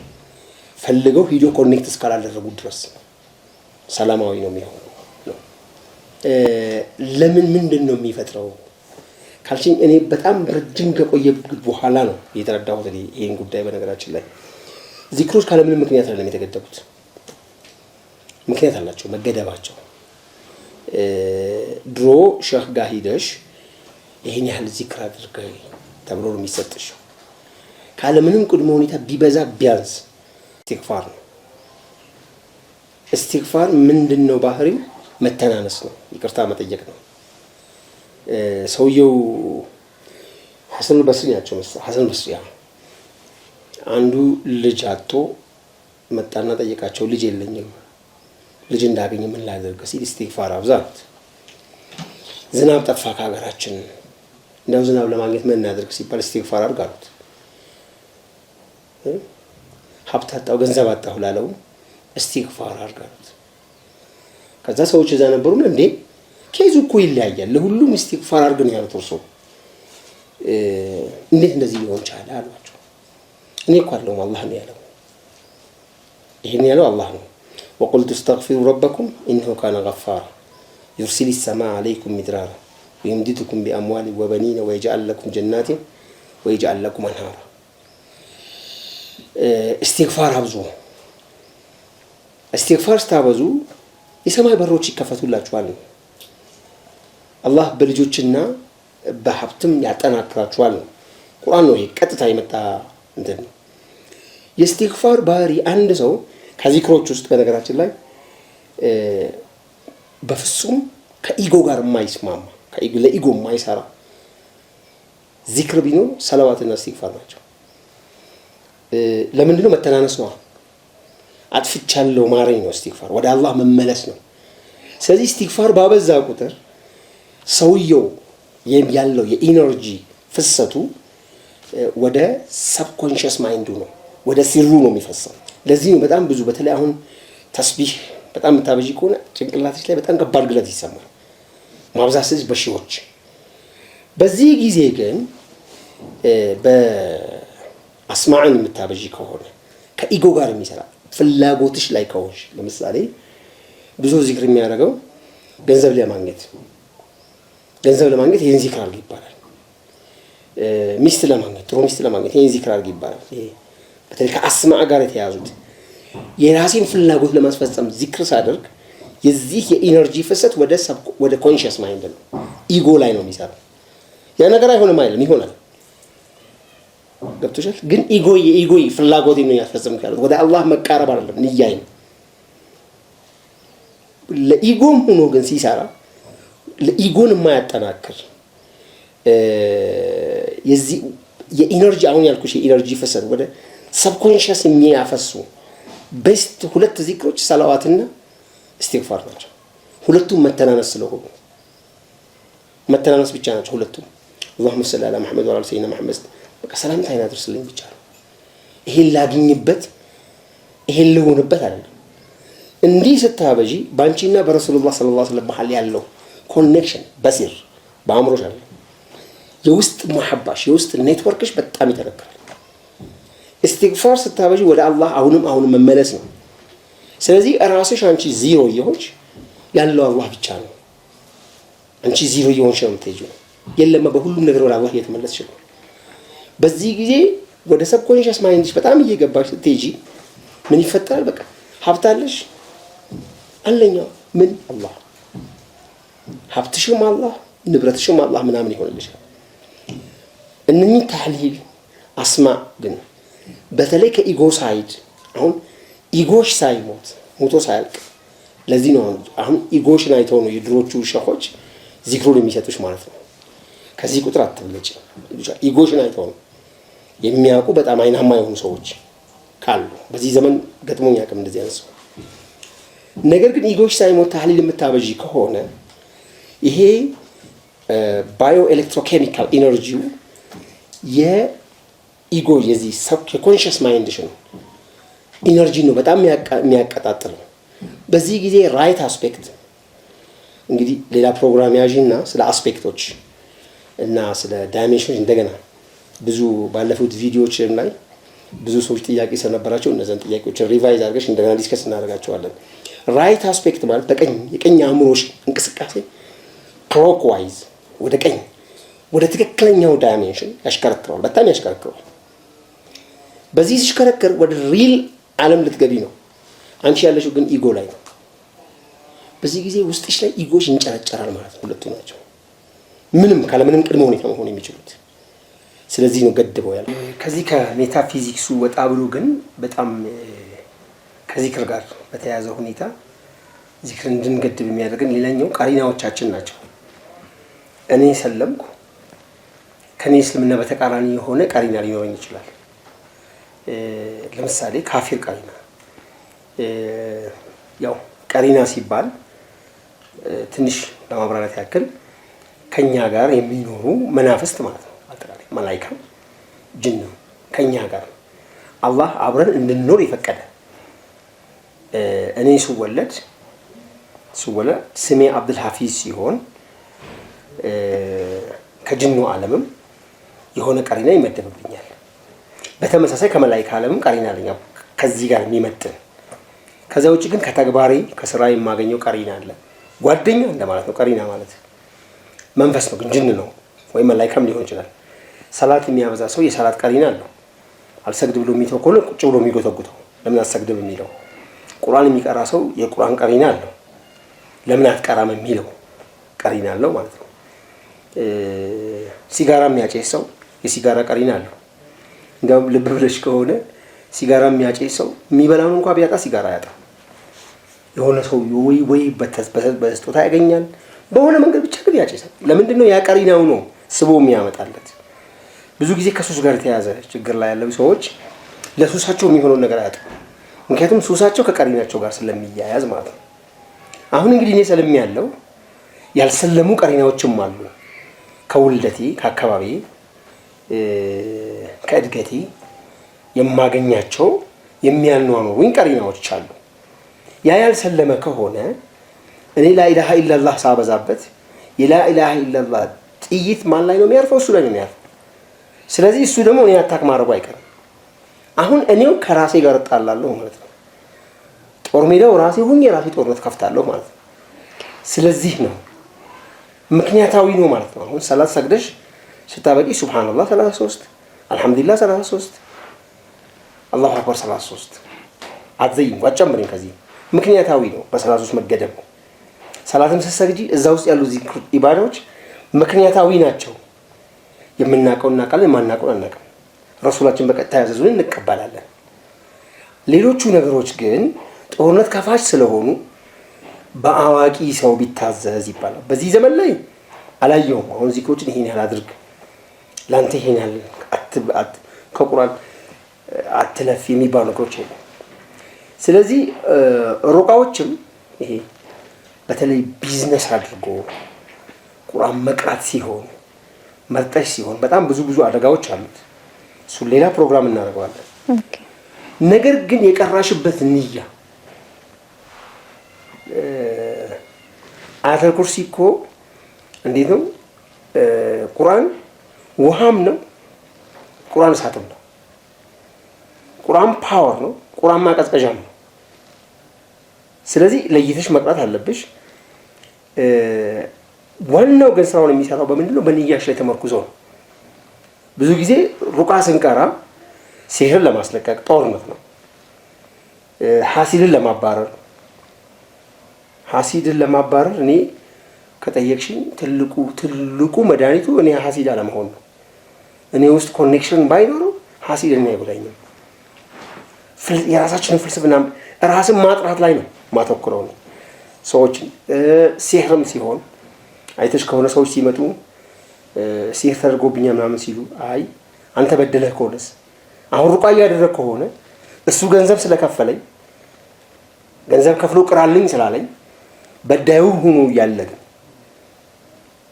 A: ፈልገው ሂዶ ኮኔክት እስካላደረጉ ድረስ ሰላማዊ ነው የሚሆነው ነው። ለምን ምንድን ነው የሚፈጥረው ካልሽኝ እኔ በጣም ረጅም ከቆየ በኋላ ነው የተረዳሁት ይሄን ጉዳይ። በነገራችን ላይ ዚክሮች ካለምንም ምክንያት አይደለም የተገደቡት፣ ምክንያት አላቸው መገደባቸው። ድሮ ሸህ ጋር ሂደሽ ይሄን ያህል ዚክር አድርገህ ተብሎ ነው የሚሰጥሽ። ካለምንም ቅድመ ሁኔታ ቢበዛ ቢያንስ ኢስቲግፋር ነው። ኢስቲግፋር ምንድነው ባህሪው? መተናነስ ነው፣ ይቅርታ መጠየቅ ነው። ሰውየው ሐሰን በስሪ ናቸው። ሐሰን በስሪ አንዱ ልጅ አጥቶ መጣና ጠየቃቸው። ልጅ የለኝም፣ ልጅ እንዳገኝ ምን ላድርግ ሲል ኢስቲግፋር አብዛት። ዝናብ ጠፋ ከሀገራችን፣ እንደው ዝናብ ለማግኘት ምን እናድርግ ሲባል ኢስቲግፋር አድርግ አሉት። ሀብት አጣሁ ገንዘብ አጣሁ ላለው ኢስቲግፋር አድርግ አሉት። ከዛ ሰዎች እዛ ነበሩ። እንዴ ኬዙ እኮ ይለያያል፣ ለሁሉም ኢስቲግፋር አድርግ ነው ያሉት። እርሶ እንዴት እንደዚህ ሊሆን ቻለ አሏቸው። እኔ እኮ አለው አላህ ነው ያለው። ይሄን ያለው አላህ ነው። وقلت استغفروا ربكم انه كان غفارا يرسل السماء عليكم مدرارا ويمددكم باموال وبنين ويجعل لكم جنات ويجعل لكم انهارا استغفار አብዙ استغفار ስታበዙ የሰማይ በሮች ይከፈቱላችኋል። አላህ በልጆችና በሀብትም ያጠናክራችኋል። ቁርአን ነው ቀጥታ የመጣ እንትን ነው። የእስትግፋር ባህሪ አንድ ሰው ከዚክሮች ውስጥ በነገራችን ላይ በፍጹም ከኢጎ ጋር የማይስማማ ለኢጎ የማይሰራ ዚክር ቢኖር ሰላዋትና እስትግፋር ናቸው። ለምንድን ነው? መተናነስ ነው። አጥፍቻለሁ ማረኝ ነው እስትግፋር፣ ወደ አላህ መመለስ ነው። ስለዚህ እስትግፋር ባበዛ ቁጥር ሰውየው ያለው የኢነርጂ ፍሰቱ ወደ ሰብኮንሺየስ ማይንዱ ነው፣ ወደ ሲሩ ነው የሚፈሰው። ለዚህ ነው በጣም ብዙ በተለይ አሁን ተስቢህ በጣም የምታበዢ ከሆነ ጭንቅላትሽ ላይ በጣም ከባድ ግለት ይሰማል። ማብዛት ስለዚህ በሺዎች። በዚህ ጊዜ ግን በአስማዕን የምታበዢ ከሆነ ከኢጎ ጋር የሚሰራ ፍላጎትሽ ላይ ከሆንሽ፣ ለምሳሌ ብዙ ዚክር የሚያደርገው ገንዘብ ለማግኘት ይሄን ዚክር አድርግ ይባላል። ሚስት ለማግኘት ጥሩ ሚስት ለማግኘት ይሄን ዚክር አድርግ ይባላል። ይሄ በተለይ ከአስማዕ ጋር የተያዙት የራሴን ፍላጎት ለማስፈጸም ዚክር ሳደርግ የዚህ የኢነርጂ ፍሰት ወደ ኮንሺየስ ማይንድ ነው፣ ኢጎ ላይ ነው የሚሰራው። ያ ነገር አይሆንም አይደለም፣ ይሆናል። ገብቶሻል? ግን ኢጎ ፍላጎቴን ነው ያስፈጸምኩት ያለው፣ ወደ አላህ መቃረብ አይደለም፣ ንያይ ነው። ለኢጎም ሆኖ ግን ሲሰራ ለኢጎን የማያጠናክር የዚህ የኢነርጂ አሁን ያልኩሽ የኢነርጂ ፍሰት ወደ ሰብኮንሺየስ የሚያፈሱ ቤስት ሁለት ዚክሮች ሰላዋትና እስትግፋር ናቸው። ሁለቱም መተናነስ ስለሆኑ መተናነስ ብቻ ናቸው ሁለቱም። اللهم صل على محمد وعلى سيدنا محمد በቃ ሰላምታ አይናድርስልኝ ብቻ ነው። ይሄን ላግኝበት ይሄን ልሆንበት አይደለም። እንዲህ ስታበጂ ባንቺና በረሱላህ ሰለላሁ ዐለይሂ ወሰለም መሐል ያለው ኮኔክሽን በሲር በአእምሮሽ አለ የውስጥ መሐባሽ የውስጥ ኔትወርክሽ በጣም ይተረከራል። እስትግፋር ስታበጂ ወደ አላህ አሁንም መመለስ ነው። ስለዚህ ራስሽ አንቺ ዚሮ እየሆንሽ ያለው አላህ ብቻ ነው። አንቺ ዚሮ እየሆንሽ ነው የምትሄጂው። የለም በሁሉም ነገር ወደ አላህ እየተመለስሽ ነው። በዚህ ጊዜ ወደ ሰብኮንሺየስ ማይንድሽ በጣም እየገባሽ ስትሄጂ ምን ይፈጠራል? በቃ ሀብታለሽ አለኛው ምን አላህ ሀብትሽም አላህ ንብረትሽም አላህ ምናምን ይሆንልሻል። እነኚህ ታህሊል አስማዕ ግን በተለይ ከኢጎ ሳይድ አሁን ኢጎሽ ሳይሞት ሞቶ ሳያልቅ ለዚህ ነው አሁን ኢጎሽን አይተው ነው የድሮቹ ሸኾች ዚክሩን የሚሰጡሽ ማለት ነው። ከዚህ ቁጥር አትብለጭ ኢጎሽን አይተው ነው የሚያውቁ በጣም አይናማ የሆኑ ሰዎች ካሉ በዚህ ዘመን ገጥሞኝ ያውቅም እንደዚህ አይነት ሰው። ነገር ግን ኢጎሽ ሳይሞት ታህሊል የምታበዢ ከሆነ ይሄ ባዮ ኤሌክትሮኬሚካል ኢነርጂው የኢጎ የዚህ ሰብኮንሺየስ ማይንድሽ ነው ኢነርጂ ነው በጣም የሚያቀጣጥል ነው። በዚህ ጊዜ ራይት አስፔክት እንግዲህ ሌላ ፕሮግራም ያዢና ስለ አስፔክቶች እና ስለ ዳይሜንሽን እንደገና ብዙ ባለፉት ቪዲዮዎች ላይ ብዙ ሰዎች ጥያቄ ስለነበራቸው እነዛን ጥያቄዎችን ሪቫይዝ አድርገሽ እንደገና ዲስከስ እናደርጋቸዋለን። ራይት አስፔክት ማለት በቀኝ የቀኝ አእምሮሽ እንቅስቃሴ ክሎክዋይዝ ወደ ቀኝ ወደ ትክክለኛው ዳይሜንሽን ያሽከረክረዋል፣ በጣም ያሽከረክረዋል። በዚህ ሲሽከረከር ወደ ሪል ዓለም ልትገቢ ነው። አንቺ ያለሽው ግን ኢጎ ላይ ነው። በዚህ ጊዜ ውስጥሽ ላይ ኢጎሽ ይንጨረጨራል ማለት ነው። ሁለቱ ናቸው ምንም ካለምንም ቅድመ ሁኔታ መሆን የሚችሉት። ስለዚህ ነው ገድበው ያለው። ከዚህ ከሜታፊዚክሱ ወጣ ብሎ ግን በጣም ከዚክር ጋር በተያያዘ ሁኔታ ዚክር እንድንገድብ የሚያደርገን ሌላኛው ቀሪናዎቻችን ናቸው። እኔ ሰለምኩ ከኔ እስልምና በተቃራኒ የሆነ ቀሪና ሊኖረኝ ይችላል። ለምሳሌ ካፊር ቀሪና። ያው ቀሪና ሲባል ትንሽ ለማብራራት ያክል ከኛ ጋር የሚኖሩ መናፍስት ማለት ነው። አጠቃላይ መላእክት፣ ጅን ከኛ ጋር አላህ አብረን እንድንኖር የፈቀደ። እኔ ስወለድ ስሜ አብዱል ሐፊዝ ሲሆን ከጅኑ ዓለምም የሆነ ቀሪና ይመደብብኛል። በተመሳሳይ ከመላእክት ዓለምም ቀሪና አለኝ ከዚህ ጋር የሚመጥን። ከዛ ውጭ ግን ከተግባሬ ከስራ የማገኘው ቀሪና አለ። ጓደኛ እንደማለት ነው። ቀሪና ማለት መንፈስ ነው፣ ግን ጅን ነው ወይ መላእክትም ሊሆን ይችላል። ሰላት የሚያበዛ ሰው የሰላት ቀሪና አለው። አልሰግድ ብሎ የሚተው ከሆነ ቁጭ ብሎ የሚጎተጉተው ለምን አትሰግድም የሚለው። ቁርአን የሚቀራ ሰው የቁርአን ቀሪና አለው። ለምን አትቀራም የሚለው ቀሪና አለው ማለት ነው። ሲጋራ የሚያጨስ ሰው የሲጋራ ቀሪና አለው። እንደውም ልብ ብለሽ ከሆነ ሲጋራ የሚያጨስ ሰው የሚበላውን እንኳን ቢያጣ ሲጋራ ያጣ። የሆነ ሰው ወይ በስጦታ ያገኛል፣ በሆነ መንገድ ብቻ ግን ያጨሳል። ለምንድን ነው? ያ ቀሪናው ነው ስቦ የሚያመጣለት። ብዙ ጊዜ ከሱስ ጋር የተያዘ ችግር ላይ ያለው ሰዎች ለሱሳቸው የሚሆነውን ነገር አያጡ። ምክንያቱም ሱሳቸው ከቀሪናቸው ጋር ስለሚያያዝ ማለት ነው። አሁን እንግዲህ እኔ ሰልም ያለው ያልሰለሙ ቀሪናዎችም አሉ። ከውልደቴ ከአካባቢ ከእድገቴ የማገኛቸው የሚያኗኑሩኝ ቀሪናዎች አሉ። ያ ያልሰለመ ከሆነ እኔ ላኢላሃ ኢላላህ ሳበዛበት የላኢላሃ ኢላላህ ጥይት ማን ላይ ነው የሚያርፈው? እሱ ላይ ነው የሚያርፈው። ስለዚህ እሱ ደግሞ እኔ አታክ ማድረጉ አይቀርም። አሁን እኔው ከራሴ ጋር እጣላለሁ ማለት ነው። ጦር ሜዳው ራሴ ሁኜ የራሴ ጦርነት ከፍታለሁ ማለት ነው። ስለዚህ ነው ምክንያታዊ ነው ማለት ነው። አሁን ሰላት ሰግደሽ ስታበቂ ሱብሃንአላህ 33 አልሐምዱሊላህ 33 አላሁ አክበር 33 አትዘይም አትጨምሪም። ከዚህ ምክንያታዊ ነው በ33 መገደብ ነው። ሰላትም ስትሰግጂ እዛ ውስጥ ያሉ ዚክር ኢባዳዎች ምክንያታዊ ናቸው። የምናውቀውን እናውቃለን፣ የማናውቀውን አናውቅም። ረሱላችን በቀጥታ ያዘዙን እንቀበላለን። ሌሎቹ ነገሮች ግን ጦርነት ከፋች ስለሆኑ በአዋቂ ሰው ቢታዘዝ ይባላል። በዚህ ዘመን ላይ አላየሁም። አሁን ዚክሮችን ይሄን ያህል አድርግ፣ ላንተ ይሄን ያህል ከቁርአን አትለፍ የሚባሉ ነገሮች የለም። ስለዚህ ሩቃዎችም ይሄ በተለይ ቢዝነስ አድርጎ ቁርአን መቅራት ሲሆን መርጠሽ ሲሆን በጣም ብዙ አደጋዎች አሉት። እሱን ሌላ ፕሮግራም እናደርገዋለን። ነገር ግን የቀራሽበት ንያ አያተል ኩርሲ እኮ እንዴት ነው? ቁርአን ውሃም ነው፣ ቁርአን እሳትም ነው። ቁርአን ፓወር ነው፣ ቁርአን ማቀዝቀዣም ነው። ስለዚህ ለይተሽ መቅራት አለብሽ። ዋናው ግን ስራውን የሚሰራው በምንድን ነው? በንያሽ ላይ ተመርኩዞ ነው። ብዙ ጊዜ ሩቃ ስንቀራ ሲህር ለማስለቀቅ ጦርነት ነው፣ ሐሲድን ለማባረር እኔ ከጠየቅሽኝ ትልቁ መድኃኒቱ እኔ ሐሲድ አለመሆን ነው። እኔ ውስጥ ኮኔክሽን ባይኖረው ሐሲድ እና አይጎዳኝም። የራሳችንን ፍልስፍና ራስን ማጥራት ላይ ነው ማተኩረው ነው። ሰዎችን ሲህርም ሲሆን አይተሽ ከሆነ ሰዎች ሲመጡ ሲህር ተደርጎብኛል ምናምን ሲሉ አይ አንተ በደለህ ከሆነስ አሁን ሩቃ እያደረግ ከሆነ እሱ ገንዘብ ስለከፈለኝ ገንዘብ ከፍሎ ቅራልኝ ስላለኝ በዳዩ ሆኖ እያለ ግን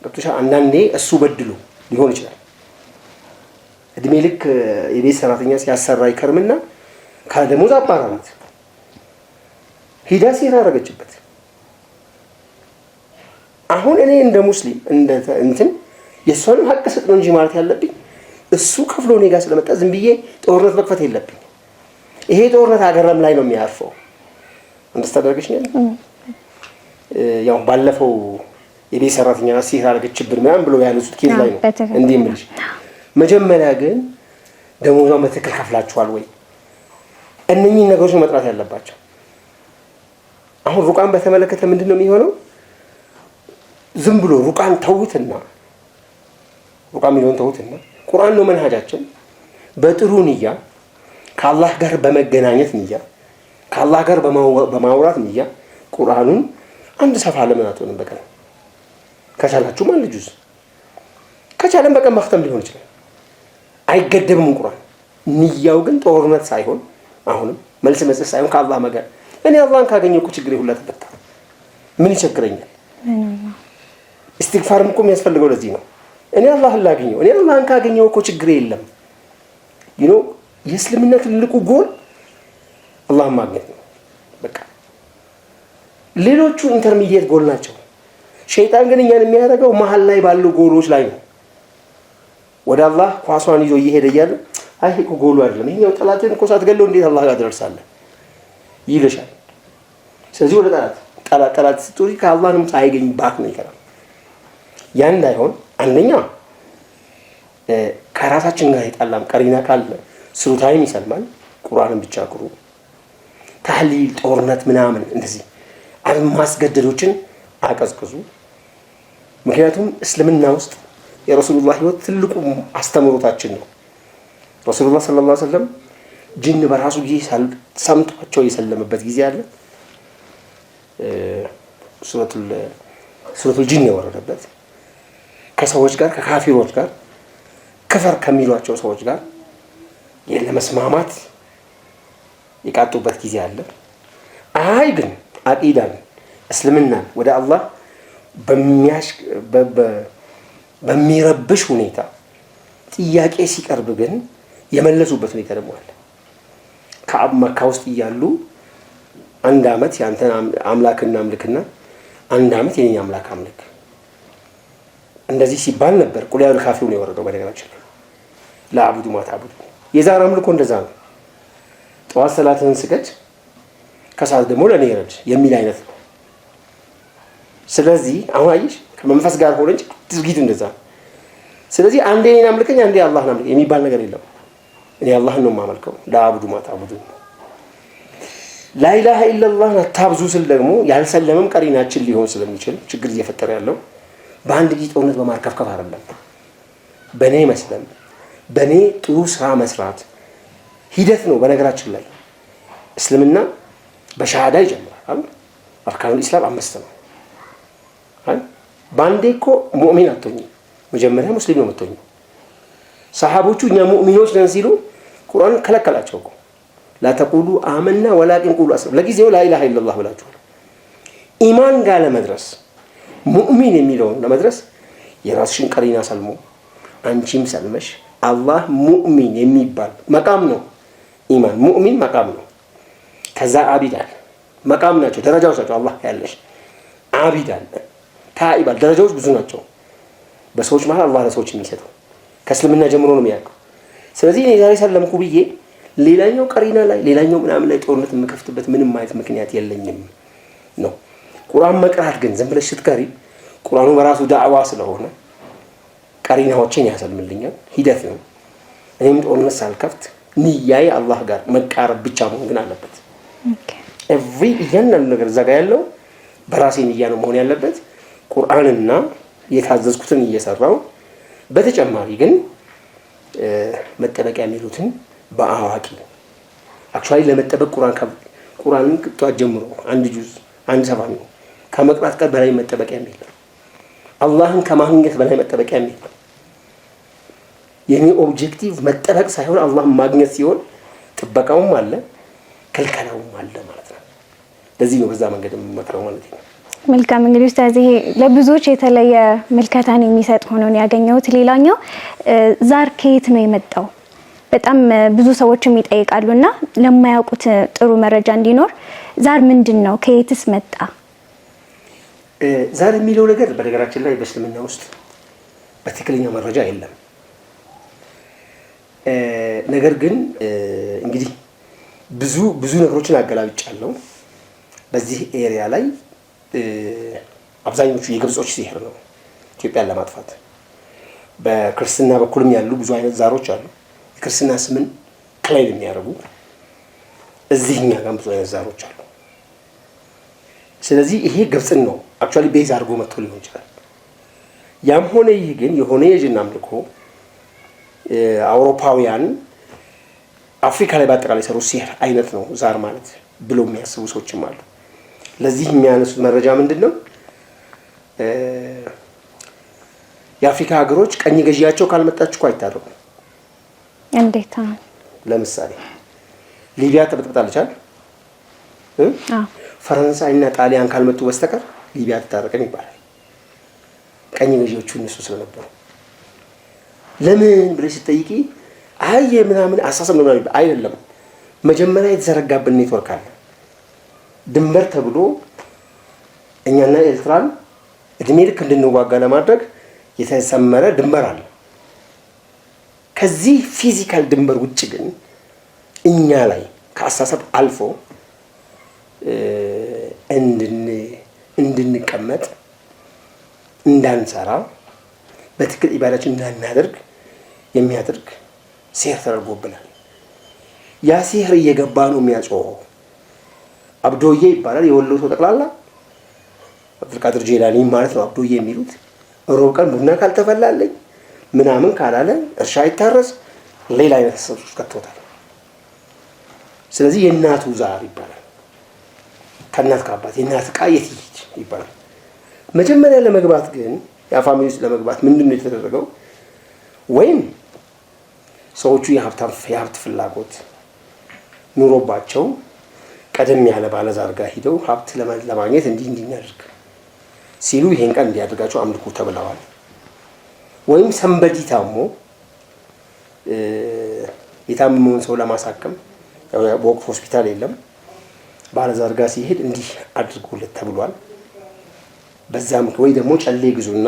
A: ገብቶሻል። አንዳንዴ እሱ በድሎ ሊሆን ይችላል። እድሜ ልክ የቤት ሰራተኛ ሲያሰራ ይከርምና ከደሞዝ አባራራት ሂዳ ሲህር አደረገችበት። አሁን እኔ እንደ ሙስሊም እንትን የእሷንም ሀቅ ስጥ ነው እንጂ ማለት ያለብኝ እሱ ከፍሎ እኔ ጋር ስለመጣ ዝም ብዬ ጦርነት መክፈት የለብኝ። ይሄ ጦርነት ሀገርም ላይ ነው የሚያርፈው። እንደስተደረገች ነው ያው ባለፈው የቤት ሰራተኛ ሲህር አደረገችብን ምናምን ብሎ ያሉት ኬዝ ላይ ነው እንዴ የምልሽ። መጀመሪያ ግን ደሞዟን በትክክል ከፍላችኋል ወይ? እነኚህ ነገሮች መጥራት ያለባቸው። አሁን ሩቃን በተመለከተ ምንድነው የሚሆነው? ዝም ብሎ ሩቃን ተውትና ሩቃን የሚለውን ተውትና ቁርአን ነው መንሃጃችን። በጥሩ ንያ ከአላህ ጋር በመገናኘት ንያ ከአላህ ጋር በማውራት ንያ ቁርአኑን አንድ ሰፋ ለምን አትሆንም? በቀን ከቻላችሁ ማን ልጁስ ከቻለም በቀን መختም ሊሆን ይችላል። አይገደብም ቁርአን። ንያው ግን ጦርነት ሳይሆን አሁንም መልስ መስጠት ሳይሆን ከአላህ መጋር እኔ አላህን ካገኘው እኮ ችግሬ ሁላ ተፈታ። ምን ይቸግረኛል? ኢስቲግፋርም እኮ የሚያስፈልገው ለዚህ ነው። እኔ አላህን ላገኘው እኔ አላህን ካገኘው እኮ ችግሬ የለም። የእስልምና ትልቁ ጎል አላህን ማግኘት ነው። በቃ ሌሎቹ ኢንተርሚዲየት ጎል ናቸው። ሸይጣን ግን እኛን የሚያደርገው መሀል ላይ ባሉ ጎሎች ላይ ነው። ወደ አላህ ኳሷን ይዞ እየሄደ እያለ አይ እኮ ጎሉ አይደለም ይሄኛው ጠላትን እኮ ሳትገለው እንዴት አላህ ጋር ትደርሳለህ ይልሻል። ስለዚህ ወደ ጠላት ስትወሪ ከአላህም ሳይገኝ ባክ ነው ይቀራል። ያን እንዳይሆን አንደኛ ከራሳችን ጋር ይጣላም ቀሪና ካለ ስሩታይም ይሰልማል። ቁርአንን ብቻ ቅሩ። ታህሊል ጦርነት ምናምን እንደዚህ ማስገደዶችን አቀዝቅዙ። ምክንያቱም እስልምና ውስጥ የረሱሉላህ ህይወት ትልቁ አስተምሮታችን ነው። ረሱሉላህ ሰለላሁ ዐለይሂ ወሰለም ጂን በራሱ ጊዜ ሰምቷቸው የሰለመበት ጊዜ አለ። ሱረቱል ጂን የወረደበት ከሰዎች ጋር ከካፊሮች ጋር ከፈር ከሚሏቸው ሰዎች ጋር ለመስማማት የቃጡበት ጊዜ አለ። አይ ግን አቂዳን እስልምናን ወደ አላህ በሚረብሽ ሁኔታ ጥያቄ ሲቀርብ ግን የመለሱበት ሁኔታ ደግሞ አለ። ከአብ መካ ውስጥ እያሉ አንድ አመት ያንተን አምላክና አምልክና አንድ አመት የኔ አምላክ አምልክ እንደዚህ ሲባል ነበር። ቁል ያ ካፊሩን የወረደው በነገራችን ላይ ለአቡዱ ማታቡዱ የዛሬ አምልኮ እንደዛ ነው። ጠዋት ሰላትን ስገድ ከሰዓት ደግሞ ለኔ ይረድ የሚል አይነት ነው። ስለዚህ አሁን አይሽ ከመንፈስ ጋር ሆነ እንጂ ድርጊቱ እንደዛ ነው። ስለዚህ አንዴ እኔን አምልከኝ አንዴ አላህን አምልከኝ የሚባል ነገር የለም። እኔ አላህን ነው የማመልከው ለአቡዱ ማታቡዱ። ላኢላሃ ኢላላህ ታብዙ ስል ደግሞ ያልሰለመም ቀሪናችን ሊሆን ስለሚችል ችግር እየፈጠረ ያለው በአንድ ጊዜ ጦርነት በማርከፍከፍ አይደለም። በኔ መስለም በኔ ጥሩ ስራ መስራት ሂደት ነው። በነገራችን ላይ እስልምና በሻሃዳ ይጀምራል። አርካኑል ኢስላም 5 ነው። ባንዴ እኮ ሙእሚን አትሆኚ፣ መጀመሪያ ሙስሊም ነው የምትሆኚ። ሰሃቦቹ እኛ ሙእሚኖች ነን ሲሉ ቁርአን ከለከላቸው እኮ ላ ተቁሉ አመና ወላኪን ቁሉ አስለም። ለጊዜው ላኢላሃ ኢላላህ ብላችኋል። ኢማን ጋር ለመድረስ ሙእሚን የሚለውን ለመድረስ የራስሽን ቀሪና ሰልሞ አንቺም ሰልመሽ አላህ ሙእሚን የሚባል መቃም ነው። ኢማን ሙእሚን መቃም ነው። ከዛ አቢድ አለ መቃም ናቸው፣ ደረጃዎች ናቸው። አላህ ያለሽ አቢድ አለ፣ ታኢብ አለ፣ ደረጃዎች ብዙ ናቸው። በሰዎች መሀል አላህ ለሰዎች የሚሰጠው ከእስልምና ጀምሮ ነው የሚያውቀው። ስለዚህ እኔ ዛሬ ሰለምኩ ብዬ ሌላኛው ቀሪና ላይ ሌላኛው ምናምን ላይ ጦርነት የምከፍትበት ምንም አይነት ምክንያት የለኝም ነው። ቁርአን መቅራት ግን ዝም ብለሽ ስትቀሪ ቁርአኑ በራሱ ዳዕዋ ስለሆነ ቀሪናዎችን ያሰልምልኛል፣ ሂደት ነው። እኔም ጦርነት ሳልከፍት ንያዬ አላህ ጋር መቃረብ ብቻ መሆን ግን አለበት። እያንዳንዱ ነገር እዛ ጋር ያለው በራሴ ንያ ነው መሆን ያለበት። ቁርአንና የታዘዝኩትን እየሰራው በተጨማሪ ግን መጠበቂያ የሚሉትን በአዋቂ አክቹዋሊ ለመጠበቅ ቁርአንን ከጧት ጀምሮ አንድ ጁዝ አንድ ሰፋ ነው ከመቅራት ጋር በላይ መጠበቂያ የለም። አላህን ከማግኘት በላይ መጠበቂያ የለም። የኔ ኦብጀክቲቭ መጠበቅ ሳይሆን አላህን ማግኘት ሲሆን ጥበቃውም አለ ከልከላውም አለ ማለት ነው። ለዚህ ነው በዛ መንገድ የምመክረው ማለት ነው።
B: መልካም እንግዲህ ኡስታዝ ይሄ ለብዙዎች የተለየ ምልከታን የሚሰጥ ሆኖ ነው ያገኘሁት። ሌላኛው ዛር ከየት ነው የመጣው? በጣም ብዙ ሰዎችም ይጠይቃሉና ለማያውቁት ጥሩ መረጃ እንዲኖር ዛር ምንድነው? ከየትስ መጣ?
A: ዛር የሚለው ነገር በነገራችን ላይ በእስልምና ውስጥ በትክክለኛ መረጃ የለም። ነገር ግን እንግዲህ ብዙ ነገሮችን አገላብጫለሁ። በዚህ ኤሪያ ላይ አብዛኞቹ የግብጾች ሲህር ነው ኢትዮጵያን ለማጥፋት። በክርስትና በኩልም ያሉ ብዙ አይነት ዛሮች አሉ። የክርስትና ስምን ክሌም የሚያደርጉ እዚህኛ ጋር ብዙ አይነት ዛሮች አሉ። ስለዚህ ይሄ ግብጽን ነው አክቹአሊ ቤዝ አድርጎ መጥቶ ሊሆን ይችላል። ያም ሆነ ይህ ግን የሆነ የጅን አምልኮ አውሮፓውያን አፍሪካ ላይ በአጠቃላይ ሰሩ ሲህር አይነት ነው ዛር ማለት ብለው የሚያስቡ ሰዎችም አሉ። ለዚህ የሚያነሱት መረጃ ምንድነው? የአፍሪካ ሀገሮች ቀኝ ገዢያቸው ካልመጣች እኮ አይታረቁም።
B: እንዴት?
A: ለምሳሌ ሊቢያ ተበጥብጣለች አይደል? ፈረንሳይና ጣሊያን ካልመጡ በስተቀር ሊቢያ ትታረቅም ይባላል። ቀኝ ገዢዎቹ እነሱ ስለነበሩ። ለምን ብለሽ ስትጠይቂ አይ ምናምን አሳሰብ ነው ማለት አይደለም። መጀመሪያ የተዘረጋብን ኔትወርክ አለ። ድንበር ተብሎ እኛና ኤርትራን እድሜ ልክ እንድንዋጋ ለማድረግ የተሰመረ ድንበር አለ። ከዚህ ፊዚካል ድንበር ውጭ ግን እኛ ላይ ከአሳሰብ አልፎ እንድንቀመጥ እንዳንሰራ በትክክል ኢባዳችን እንዳናደርግ የሚያደርግ ሲህር ተደርጎብናል። ያ ሲህር እየገባ ነው የሚያጮኸው። አብዶዬ ይባላል የወሎ ሰው ጠቅላላ አብዱልቃድር ጄላኒ ማለት ነው አብዶዬ የሚሉት። ሮብ ቀን ቡና ካልተፈላለኝ ምናምን ካላለ እርሻ አይታረስ ሌላ አይነት ሰዎች ከተውታል። ስለዚህ የእናቱ ዛር ይባላል። ከእናት ከአባት የእናት ዕቃ የት ይሄድ ይባላል። መጀመሪያ ለመግባት ግን ያ ፋሚሊ ውስጥ ለመግባት ምንድን ነው የተደረገው? ወይም ሰዎቹ የሀብት ፍላጎት ኑሮባቸው ቀደም ያለ ባለዛር ጋር ሂደው ሀብት ለማግኘት እንዲናደርግ ሲሉ ይሄን ቀን እንዲያደርጋቸው አምልኩ ተብለዋል። ወይም ሰንበዲ ታሞ የታመመውን ሰው ለማሳከም በወቅቱ ሆስፒታል የለም፣ ባለዛር ጋር ሲሄድ እንዲህ አድርጉለት ተብሏል። በዛም ወይ ደግሞ ጨሌ ግዙና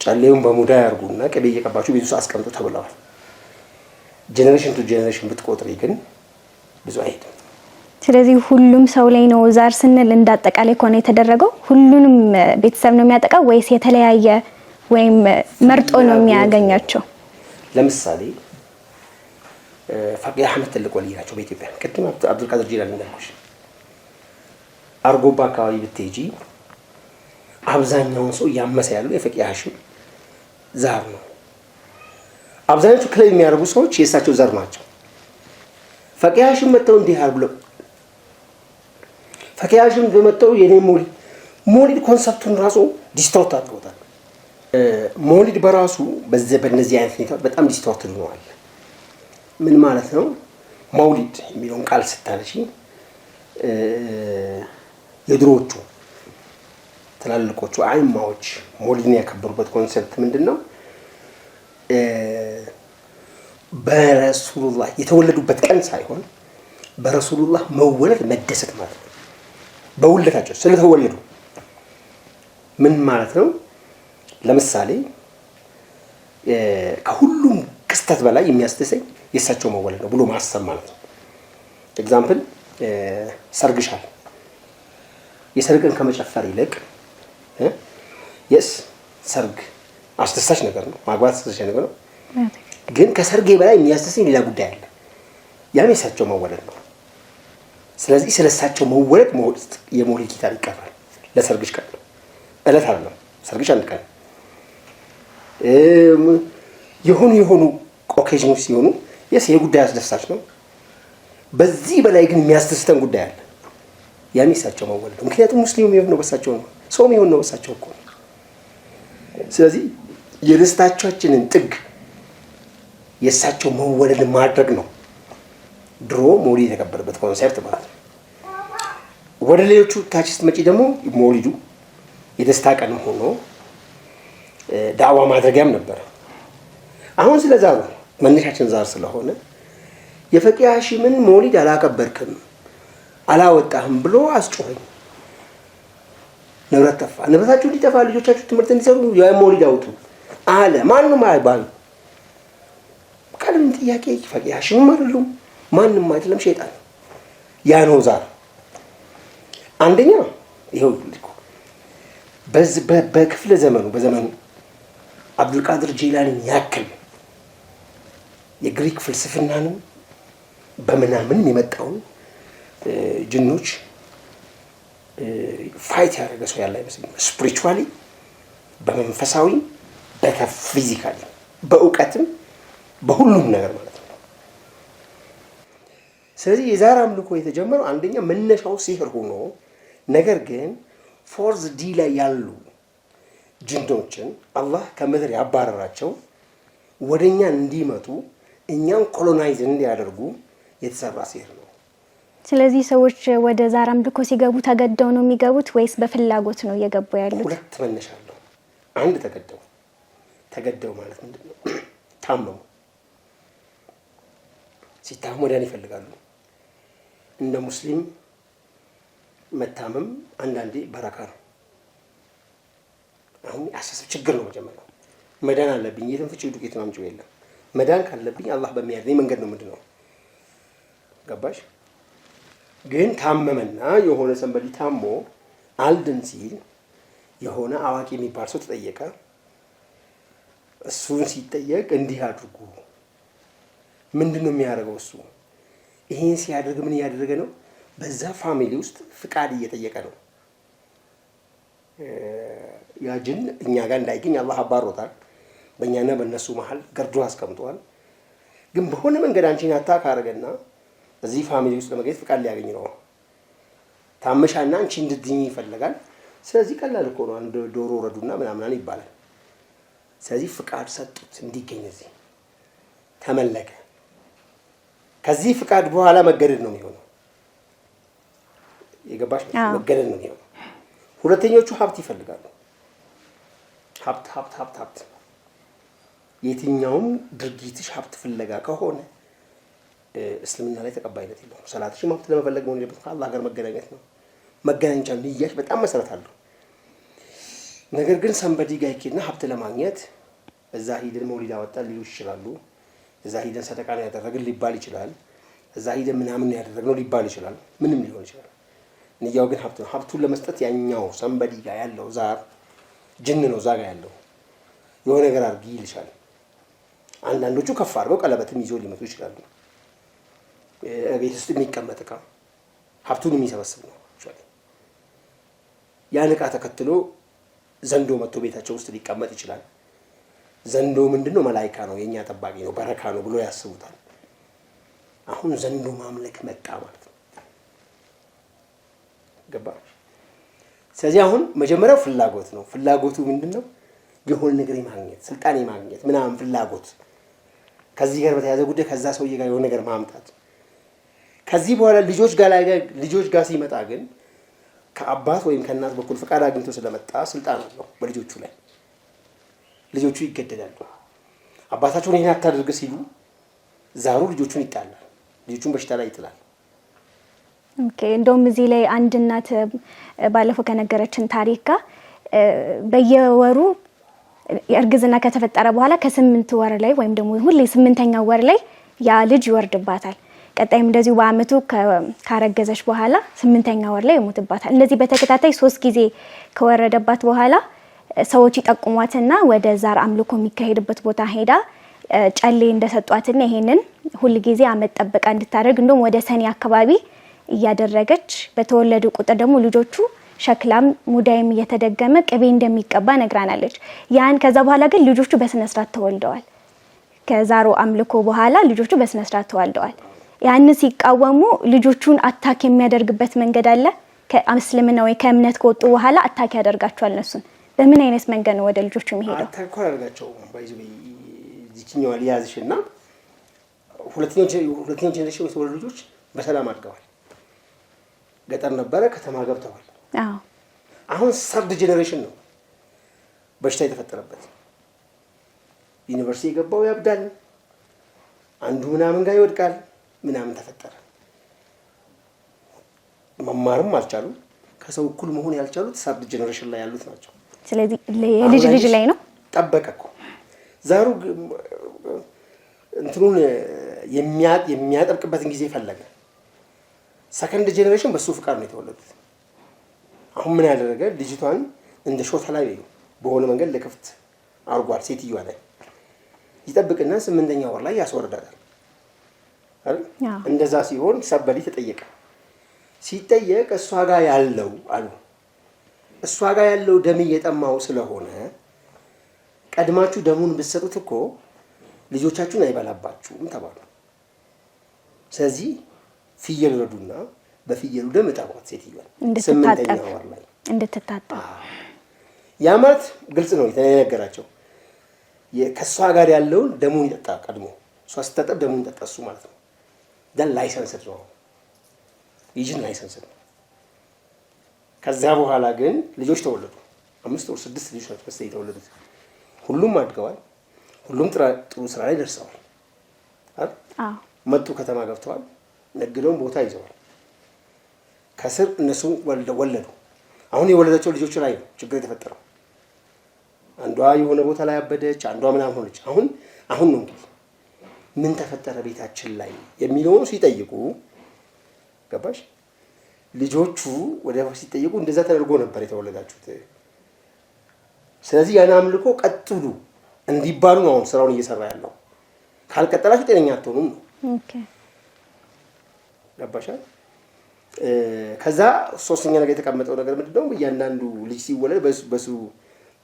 A: ጨሌውን በሙዳ ያርጉና ቅቤ እየቀባችሁ ቤት ውስጥ አስቀምጡ ተብለዋል። ጄኔሬሽን ቱ ጄኔሬሽን ብትቆጥሪ ግን ብዙ አይሄድም።
B: ስለዚህ ሁሉም ሰው ላይ ነው ዛር ስንል እንዳጠቃላይ ከሆነ የተደረገው ሁሉንም ቤተሰብ ነው የሚያጠቃው ወይስ የተለያየ ወይም መርጦ ነው የሚያገኛቸው?
A: ለምሳሌ ፈቂህ አህመድ ትልቅ ወልይ ናቸው በኢትዮጵያ። ቅድም አብዱልቃድር ጂላኒ እንዳልኩሽ አርጎባ አካባቢ ብትሄጂ አብዛኛውን ሰው እያመሰ ያለው የፈቂህ ሀሽም ዛር ነው። አብዛኞቹ ክለብ የሚያደርጉ ሰዎች የእሳቸው ዘር ናቸው። ፈቂህ ሀሽም መጥተው እንዲህ አርጉ ፈቂህ ሀሽም በመጥተው የኔ ሞሊድ ኮንሰፕቱን ራሱ ዲስቶርት አድርገውታል። ሞሊድ በራሱ በእነዚህ አይነት ሁኔታዎች በጣም ዲስቶርት ሆነዋል። ምን ማለት ነው? መውሊድ የሚለውን ቃል ስታነሺ የድሮዎቹ ትላልቆቹ አይማዎች ሞሊድን ያከበሩበት ኮንሰፕት ምንድን ነው? በረሱሉላህ የተወለዱበት ቀን ሳይሆን በረሱሉላህ መወለድ መደሰት ማለት ነው። በውለታቸው ስለተወለዱ ምን ማለት ነው? ለምሳሌ ከሁሉም ክስተት በላይ የሚያስደሰኝ የእሳቸው መወለድ ነው ብሎ ማሰብ ማለት ነው። ኤግዛምፕል ሰርግሻል የሰርግን ከመጨፈር ይልቅ ሰርግ አስደሳች ነገር ነው፣ ማግባት አስደሳች ነገር ነው። ግን ከሰርጌ በላይ የሚያስደሰኝ ሌላ ጉዳይ አለ። ያም የእሳቸው መወለድ ነው። ስለዚህ ስለ እሳቸው መወለድ የመውሊድ ኪታብ ይቀራል። ለሰርግሽ ቀን ነው እለት አይደለም። ሰርግሽ አንድ ቀን የሆኑ ኦኬዥኖች ሲሆኑ የጉዳይ አስደሳች ነው። በዚህ በላይ ግን የሚያስደስተን ጉዳይ አለ። ያም የእሳቸው መወለድ ነው። ምክንያቱም ሙስሊም የሆነው በእሳቸው ነው፣ ሰውም የሆነው በእሳቸው እኮ ነው። ስለዚህ የደስታችንን ጥግ የእሳቸው መወለድ ማድረግ ነው ድሮ መውሊድ የተከበረበት ኮንሴፕት ማለት ነው። ወደ ሌሎቹ ታች ስትመጪ ደግሞ መውሊዱ የደስታ ቀንም ሆኖ ዳዕዋ ማድረጊያም ነበር። አሁን ስለ ዛሩ መነሻችን ዛር ስለሆነ የፈቂህ ሀሺምን መውሊድ አላከበርክም አላወጣህም ብሎ አስጮኸኝ። ንብረት ጠፋ፣ ንብረታችሁ እንዲጠፋ ልጆቻችሁ ትምህርት እንዲሰሩ የመውሊድ አውጡ አለ። ማንም አይባል ቀንም ጥያቄ ፈቂህ ሀሺምም አይደሉም ማንም አይደለም፣ ሸይጣን። ያ ነው ዛር። አንደኛ ይሄው በክፍለ በዘመኑ አብዱልቃድር ጂላኒን ያክል የግሪክ ፍልስፍናንም በምናምን የመጣውን ጅኖች ፋይት ያደረገ ሰው ያለ አይመስልም። ስፒሪቹዋሊ፣ በመንፈሳዊ፣ በፊዚካሊ፣ በእውቀትም በሁሉም ነገር ማለት ነው። ስለዚህ የዛር አምልኮ የተጀመረው አንደኛ መነሻው ሲህር ሆኖ ነገር ግን ፎርዝ ዲ ላይ ያሉ ጅንዶችን አላህ ከምድር ያባረራቸው ወደኛ እንዲመጡ እኛን ኮሎናይዝ እንዲያደርጉ የተሰራ ሲህር ነው። ስለዚህ ሰዎች ወደ ዛር አምልኮ ሲገቡ ተገደው ነው የሚገቡት ወይስ በፍላጎት ነው እየገቡ ያሉት? ሁለት መነሻ አለው። አንድ ተገደው ማለት ምንድነው? ታመሙ፣ ሲታመሙ መዳን ይፈልጋሉ። እንደ ሙስሊም መታመም አንዳንዴ በረካ ነው። አሁን አሳሰብ ችግር ነው። መጀመሪያ መዳን አለብኝ፣ የትም ፍጪው ዱቄት ነው አምጪው የለም መዳን ካለብኝ አላህ በሚያድነኝ መንገድ ነው ምንድነው ገባሽ ግን ታመመና የሆነ ሰንበዲ ታሞ አልድን ሲል የሆነ አዋቂ የሚባል ሰው ተጠየቀ እሱን ሲጠየቅ እንዲህ አድርጉ ምንድነው የሚያደርገው እሱ ይሄን ሲያደርግ ምን ያደረገ ነው በዛ ፋሚሊ ውስጥ ፍቃድ እየጠየቀ ነው ያ ጅን እኛ ጋር እንዳይገኝ አላህ አባሮታል በእኛና በእነሱ መሃል ገርዶ አስቀምጧል ግን በሆነ መንገድ አንቺን አታክ አረገና እዚህ ፋሚሊ ውስጥ ለመገኘት ፍቃድ ሊያገኝ ነው ታመሻና አንቺ እንድትድኝ ይፈልጋል ስለዚህ ቀላል እኮ ነው አንድ ዶሮ ረዱና ምናምን ይባላል ስለዚህ ፍቃድ ሰጡት እንዲገኝ እዚህ ተመለከ ከዚህ ፍቃድ በኋላ መገደድ ነው የሚሆነው የገባሽ መገደድ ነው የሚሆነው ሁለተኞቹ ሀብት ይፈልጋሉ ሀብት የትኛውም ድርጊትሽ ሀብት ፍለጋ ከሆነ እስልምና ላይ ተቀባይነት የለውም ሰላትሽ ሀብት ለመፈለግ ነው የለበት ከአላህ ጋር መገናኘት ነው መገናኘት ንያሽ በጣም መሰረት አለው ነገር ግን ሰንበዲ ጋር ይኬድና ሀብት ለማግኘት እዛ ሂደን መውሊድ አወጣን ሊሉ ይችላሉ እዛ ሂደን ሰደቃ ነው ያደረግን ሊባል ይችላል እዛ ሂደን ምናምን ያደረግነው ሊባል ይችላል ምንም ሊሆን ይችላል ንያው ግን ሀብት ነው ሀብቱን ለመስጠት ያኛው ሰንበዲ ጋር ያለው ዛር ጅን ነው ዛጋ ያለው የሆነ ነገር አድርጊ ይልሻል አንዳንዶቹ ከፍ አድርገው ቀለበትም ይዞ ሊመጡ ይችላሉ ቤት ውስጥ የሚቀመጥ ዕቃ ሀብቱን የሚሰበስብ ነው ያን ዕቃ ተከትሎ ዘንዶ መጥቶ ቤታቸው ውስጥ ሊቀመጥ ይችላል ዘንዶ ምንድነው መላእክት ነው የኛ ጠባቂ ነው በረካ ነው ብሎ ያስቡታል አሁን ዘንዶ ማምለክ መጣ ማለት ነው ገባ ስለዚህ አሁን መጀመሪያው ፍላጎት ነው ፍላጎቱ ምንድነው የሆነ ነገር ማግኘት ስልጣን ማግኘት ምናምን ፍላጎት ከዚህ ጋር በተያያዘ ጉዳይ ከዛ ሰውዬ ጋር የሆነ ነገር ማምጣት ከዚህ በኋላ ልጆች ጋር ሲመጣ ግን ከአባት ወይም ከእናት በኩል ፍቃድ አግኝቶ ስለመጣ ስልጣን አለው በልጆቹ ላይ ልጆቹ ይገደዳሉ አባታቸውን ይሄን አታድርግ ሲሉ ዛሩ ልጆቹን ይጣላል ልጆቹን በሽታ ላይ ይጥላል
B: ኦኬ እንደውም እዚህ ላይ አንድ እናት ባለፈው ከነገረችን ታሪክ ጋር በየወሩ እርግዝና ከተፈጠረ በኋላ ከ8 ወር ላይ ወይም ደግሞ ሁሌ 8ኛው ወር ላይ ያ ልጅ ይወርድባታል ቀጣይም እንደዚህ በአመቱ ካረገዘች በኋላ 8ኛው ወር ላይ ይሞትባታል እንደዚህ በተከታታይ 3 ጊዜ ከወረደባት በኋላ ሰዎች ይጠቁሟትና ወደ ዛር አምልኮ የሚካሄድበት ቦታ ሄዳ ጨሌ እንደሰጧትና ይሄንን ሁሉ ጊዜ አመት ጠብቃ እንድታደርግ እንደውም ወደ ሰኔ አካባቢ እያደረገች በተወለዱ ቁጥር ደግሞ ልጆቹ ሸክላም ሙዳይም እየተደገመ ቅቤ እንደሚቀባ ነግራናለች ያን ከዛ በኋላ ግን ልጆቹ በስነ ስርዓት ተወልደዋል ከዛሩ አምልኮ በኋላ ልጆቹ በስነ ስርዓት ተወልደዋል ያን ሲቃወሙ ልጆቹን አታክ የሚያደርግበት መንገድ አለ ከእስልምና ወይ ከእምነት ከወጡ በኋላ አታክ ያደርጋቸዋል እነሱን በምን አይነት መንገድ ነው ወደ ልጆቹ የሚሄደው
A: አታክ ያደርጋቸው ባይዙ ዚክኛው ሊያዝሽና ሁለተኛው ጀነሬሽን የተወለዱ ልጆች በሰላም አድገዋል ገጠር ነበረ ከተማ ገብተዋል አሁን ሰርድ ጀነሬሽን ነው በሽታ የተፈጠረበት ዩኒቨርሲቲ የገባው ያብዳል አንዱ ምናምን ጋር ይወድቃል ምናምን ተፈጠረ መማርም አልቻሉም ከሰው እኩል መሆን ያልቻሉት ሰርድ ጀነሬሽን ላይ ያሉት ናቸው
B: ስለዚህ ልጅ ላይ ነው
A: ጠበቀኩ ዛሩ እንትኑን የሚያጠብቅበትን ጊዜ ፈለገ ሰከንድ ጀነሬሽን በሱ ፍቃድ ነው የተወለዱት አሁን ምን ያደረገ ልጅቷን እንደ ሾታ ላይ በሆነ መንገድ ለክፍት አርጓል ሴትዮዋ ላይ ይጠብቅና 8ኛው ወር ላይ ያስወርዳታል አይደል እንደዛ ሲሆን ሰበሊ ተጠየቀ ሲጠየቅ እሷ ጋር ያለው አሉ እሷ ጋር ያለው ደም እየጠማው ስለሆነ ቀድማችሁ ደሙን ብትሰጡት እኮ ልጆቻችሁን አይበላባችሁም ተባሉ ስለዚህ ፍየል ረዱና በፍየሉ ደም እጠቧት ሴትዮዋ 8ኛው ወር ላይ
B: እንድትታጠብ
A: ያ ማለት ግልጽ ነው የተነገራቸው ከሷ ጋር ያለው ደሙን ይጠጣ ቀድሞ እሷ ስትጠጣ ደሙን ይጠጣ እሱ ማለት ነው ዳን ላይሰንስ ነው ይጅን ላይሰንስ ነው ከዛ በኋላ ግን ልጆች ተወለዱ 5 ወር 6 ልጆች ናቸው የተወለዱት ሁሉም አድገዋል ሁሉም ጥሩ ስራ ላይ ደርሰዋል አይደል መጡ ከተማ ገብተዋል ነግደው ቦታ ይዘዋል ከስር እነሱ ወለዱ አሁን የወለዳቸው ልጆች ላይ ነው ችግር የተፈጠረው አንዷ የሆነ ቦታ ላይ አበደች አንዷ ምናምን ሆነች አሁን ነው እንግዲህ ምን ተፈጠረ ቤታችን ላይ የሚለውን ሲጠይቁ ገባሽ? ልጆቹ ወደ ሲጠይቁ እንደዛ ተደርጎ ነበር የተወለዳችሁት። ስለዚህ ያን አምልኮ ቀጥሉ እንዲባሉ ነው አሁን ስራውን እየሰራ ያለው። ካልቀጠላችሁ ጤነኛ አትሆኑም ነው። ኦኬ ገባሽ? ከዛ ሶስተኛ ነገር የተቀመጠው ነገር ምንድነው? በእያንዳንዱ ልጅ ሲወለድ በሱ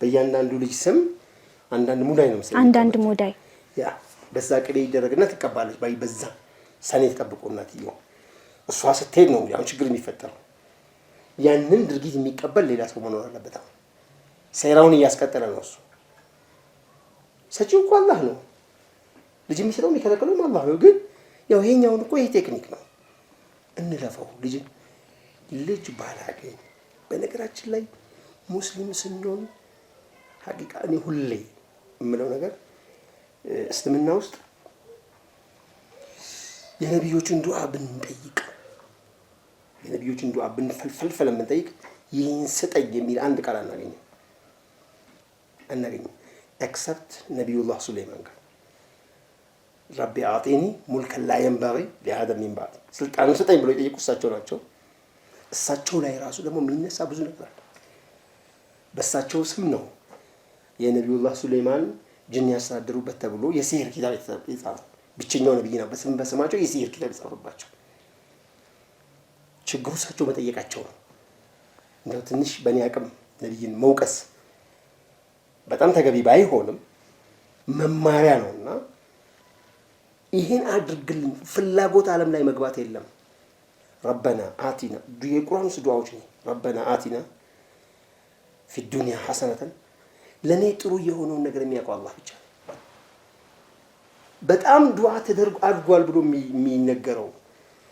A: በእያንዳንዱ ልጅ ስም አንዳንድ ሙዳይ ነው መሰለኝ።
B: አንዳንድ ሙዳይ
A: ያ በዛ ቅቤ ይደረግና ትቀባለች። በዛ ሰኔ ተጠብቆ እናትየው እሷ ስትሄድ ነው ያው ችግር የሚፈጠረው። ያንን ድርጊት የሚቀበል ሌላ ሰው መኖር አለበት። አሁን ሴራውን እያስቀጠለ ነው እሱ። ሰጪው እኮ አላህ ነው። ልጅ የሚሰጠው የሚከለክለው አላህ ነው። ግን ያው ይሄኛውን እኮ ይሄ ቴክኒክ ነው። እንለፈው ልጅ ባላገኝ። በነገራችን ላይ ሙስሊም ስንሆን ሐቂቃ እኔ ሁሌ የምለው ነገር እስልምና ውስጥ የነቢዮችን ዱዓ ብንጠይቅ የነቢዮችን ዱዓ ብንፈልፈል ብንጠይቅ ይህን ስጠኝ የሚል አንድ ቃል አናገኝም ኤክሰፕት ነቢዩላህ ሱለይማን ጋር ረቢ አዕጢኒ ሙልከን ላ የንበጊ ሊአሐድን ሚን በዕዲ ስልጣኑን ስጠኝ ብሎ የጠየቁ እሳቸው ናቸው። እሳቸው ላይ ራሱ ደግሞ የሚነሳ ብዙ ነገር አለ። በእሳቸው ስም ነው የነቢዩላህ ሱለይማን ጅን ያስተዳድሩበት ተብሎ የሲህር ኪታብ የተጻፈው። ብቸኛው ነብይ ነው በስማቸው የሲህር ኪታብ የተጻፈባቸው። ችግሩ እሳቸው መጠየቃቸው ነው። እንደው ትንሽ በእኔ አቅም ነብይን መውቀስ በጣም ተገቢ ባይሆንም መማሪያ ነውና ይሄን አድርግልን። ፍላጎት ዓለም ላይ መግባት የለም። ረበና አቲና የቁርአን ዱዓዎች ነው። ረበና አቲና ፊ ዱንያ ሐሰነተን ለኔ ጥሩ የሆነውን ነገር የሚያውቀው አላህ ብቻ ነው። በጣም ዱዓ ተደርጎ አድርጓል ብሎ የሚነገረው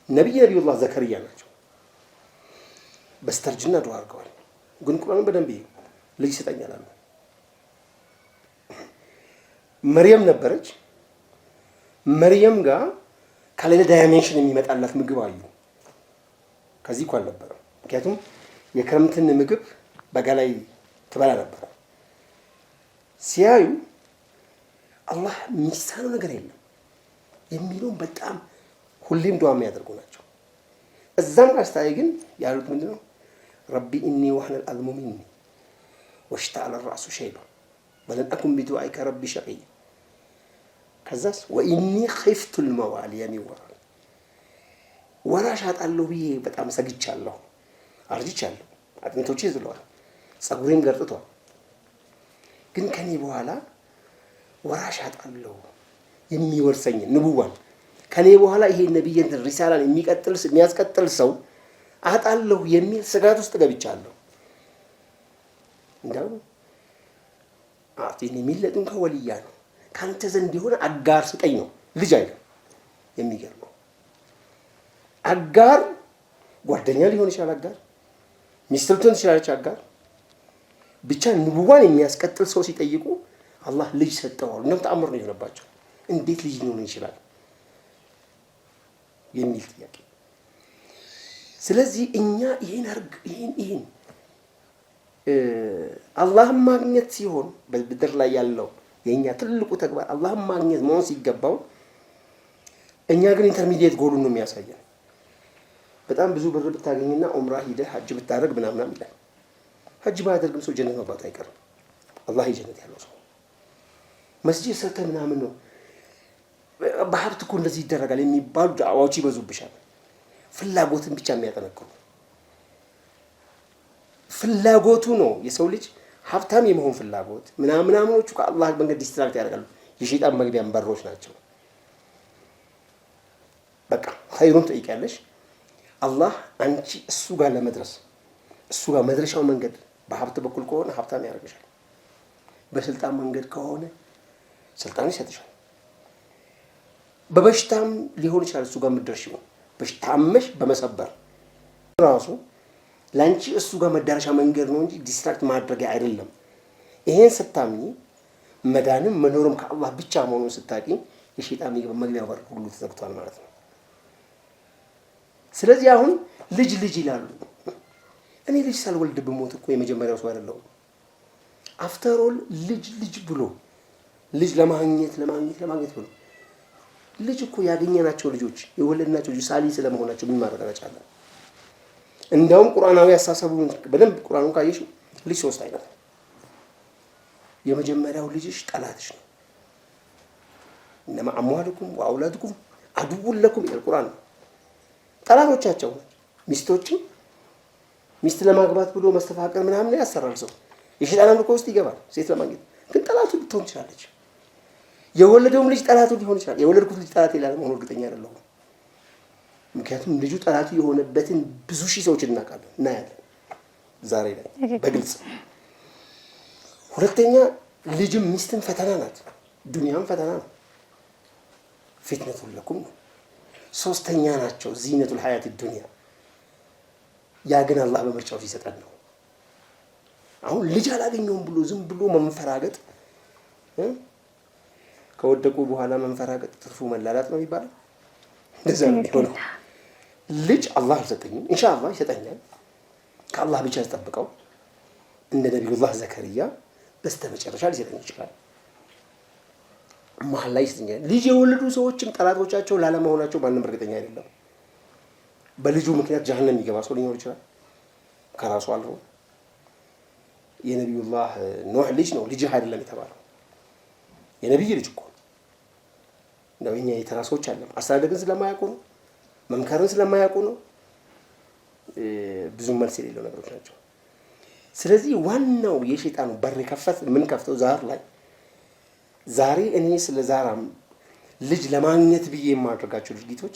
A: ነብዩላህ ዘከርያ ናቸው። በስተርጅና ዱዓ አድርገዋል። ግን ቁርአን በደንብ ልጅ ስጠኛል አሉ። መርየም ነበረች። መርየም ጋር ከሌላ ዳይሜንሽን የሚመጣላት ምግብ አዩ። ከዚህ እንኳን ነበር። ምክንያቱም የክረምትን ምግብ በጋ ላይ ትበላ ነበር። ሲያዩ አላህ የሚሳነው ነገር የለም የሚለውን በጣም ሁሌም ዱዓ የሚያደርጉ ናቸው። እዛም አስታይ ግን ያሉት ምንድነው? ረቢ ኢኒ ወህነ አልዐዝሙ ሚኒ ወሽተዐለ الرأس شيبا ወለን አኩን ቢዱዓኢከ ረቢ ሸቂያ። ከዛስ ወኢኒ ኺፍቱ الموالي ሚን ወራኢ ወራሽ አጣለሁ ብዬ በጣም ሰግቻለሁ፣ አርጅቻለሁ፣ አጥንቶቼ ዝለዋል፣ ጸጉሬም ገርጥቷል። ግን ከኔ በኋላ ወራሽ አጣለሁ የሚወርሰኝ ንቡዋን ከኔ በኋላ ይሄ ነብይን ሪሳላን የሚያስቀጥል ሰው አጣለሁ የሚል ስጋት ውስጥ ገብቻለሁ። እንደው አጥኒ ሚለቱን ከወልያ ነው ካንተ ዘንድ የሆነ አጋር ስጠኝ ነው። ልጅ አይደለም። የሚገርመው አጋር ጓደኛ ሊሆን ይችላል። አጋር ሚስት ልትሆን ትችላለች። አጋር ብቻ ንቡዋን የሚያስቀጥል ሰው ሲጠይቁ አላህ ልጅ ሰጠው። እንደም ተአምር ነው የሆነባቸው። እንዴት ልጅ ሊሆን ይችላል የሚል ጥያቄ። ስለዚህ እኛ ይሄን አላህን ማግኘት ሲሆን በምድር ላይ ያለው የኛ ትልቁ ተግባር አላህን ማግኘት መሆን ሲገባው እኛ ግን ኢንተርሚዲየት ጎሉን ነው የሚያሳየን። በጣም ብዙ ብር ብታገኝና ዑምራ ሂደህ ሐጅ ብታደርግ ምናምን ይላል። ሐጅ ባያደርግም ሰው ጀነት መግባቱ አይቀርም። አላህ የጀነት ያለው ሰው መስጂድ ሰርተህ ምናምን ነው በሀብት እኮ እንደዚህ ይደረጋል የሚባሉ ዳዕዋዎች ይበዙብሻል። ፍላጎትን ብቻ የሚያጠነክሩ ፍላጎቱ ነው የሰው ልጅ ሀብታም የመሆን ፍላጎት ምናምኖቹ ከአላህ መንገድ ዲስትራክት ያደርጋሉ። የሸይጣን መግቢያ በሮች ናቸው። በቃ ኸይሩን ትጠይቂያለሽ። አላህ አንቺ እሱ ጋር ለመድረስ እሱ ጋር መድረሻው መንገድ በሀብት በኩል ከሆነ ሀብታም ያደርግሻል። በስልጣን መንገድ ከሆነ ስልጣን ይሰጥሻል። በበሽታም ሊሆን ይችላል እሱ ጋር የምትደርሺው በሽታመሽ በመሰበር ራሱ ላንቺ እሱ ጋር መዳረሻ መንገድ ነው እንጂ ዲስትራክት ማድረጊያ አይደለም። ይሄን ስታምኚ መዳንም መኖርም ከአላህ ብቻ መሆኑን ስታቂ የሸይጣን መግቢያ በር ሁሉ ተዘግቷል ማለት ነው። ስለዚህ አሁን ልጅ ይላሉ። እኔ ልጅ ሳልወልድ ብሞት እኮ የመጀመሪያው ሰው አይደለሁም። አፍተር ኦል ልጅ ብሎ ልጅ ለማግኘት ብሎ ልጅ እኮ ያገኘናቸው ልጆች የወለድናቸው ልጆች ሳሊ ስለመሆናቸው ምን ማረጋገጫ አለ? እንደውም ቁርአናዊ አስተሳሰቡን በደንብ ቁርአኑን ካየሽ ልጅ 3 አይነት ነው። የመጀመሪያው ልጅሽ ጠላትሽ ነው። እነማ አምዋሉኩም ወአውላዱኩም አዱውን ለኩም ይላል ቁርአን። ጠላቶቻቸው ሚስቶችን ሚስት ለማግባት ብሎ መስተፋቀር ምናምን ያሰራል ሰው የሸይጣን አምልኮ ውስጥ ይገባል። ሴት ለማግኘት ግን ጠላቱ ልትሆን ትችላለች። የወለደውም ልጅ ጠላቱ ሊሆን ይችላል። የወለድኩት ልጅ ጠላት ይላል መሆኑ እርግጠኛ አይደለሁም። ምክንያቱም ልጁ ጠላቱ የሆነበትን ብዙ ሺህ ሰዎች እናውቃለን እናያለን ዛሬ ላይ በግልጽ። ሁለተኛ ልጅም ሚስትም ፈተና ናት፣ ዱንያም ፈተና ነው። ፊትነቱን ለኩም ነው። ሶስተኛ ናቸው ዚነቱል ሐያት ዱንያ። ያ ግን አላህ በምርጫው ሲሰጠን ነው። አሁን ልጅ አላገኘውም ብሎ ዝም ብሎ መንፈራገጥ፣ ከወደቁ በኋላ መንፈራገጥ ትርፉ መላላጥ ነው የሚባለው። እንደዛ ነው የሚሆነው። ልጅ አላህ አልሰጠኝም፣ ኢንሻአላህ ይሰጠኛል። ከአላህ ብቻ ተጠብቀው እንደ ነብዩላህ ዘከሪያ በስተመጨረሻ ሊሰጠኝ ይችላል። መሀል ላይ ይሰጠኛል። ልጅ የወለዱ ሰዎችም ጠላቶቻቸው ላለመሆናቸው ማንም እርግጠኛ አይደለም። በልጁ ምክንያት ጀሀነም የሚገባ ሰው ሊኖር ይችላል ከራሱ አልፎ። የነብዩላህ ኑህ ልጅ ነው ልጅ አይደለም የተባለው፣ የነብይ ልጅ እኮ ነው። እኛ የተራሶች አለም አስተዳደግን ስለማያውቁ ነው፣ መምከርን ስለማያውቁ ነው። ብዙ መልስ የሌለው ነገሮች ናቸው። ስለዚህ ዋናው የሸይጣኑ በር ምን ከፍተው ዛር ላይ ዛሬ እኔ ስለ ዛራም ልጅ ለማግኘት ብዬ የማደርጋቸው ድርጊቶች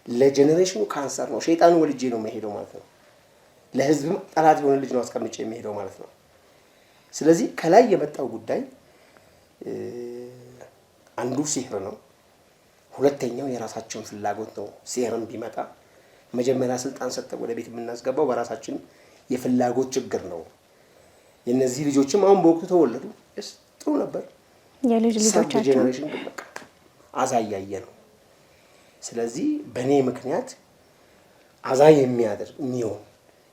A: ለጀነሬሽኑ ካንሰር ነው። ሸይጣኑ ወልጄ ነው የሚሄደው ማለት ነው። ለህዝብም ጠላት የሆነ ልጅ ነው አስቀምጬ የሚሄደው ማለት ነው። ስለዚህ ከላይ የመጣው ጉዳይ አንዱ ሲህር ነው። ሁለተኛው የራሳቸውን ፍላጎት ነው። ሲህርም ቢመጣ መጀመሪያ ስልጣን ሰጥተው ወደ ቤት የምናስገባው በራሳችን የፍላጎት ችግር ነው። የነዚህ ልጆችም አሁን በወቅቱ ተወለዱ፣ ጥሩ ነበር። የልጅ ልጆቻቸው ጀነሬሽን በቃ አዛያየ ነው። ስለዚህ በእኔ ምክንያት አዛ የሚያደርግ የሚሆን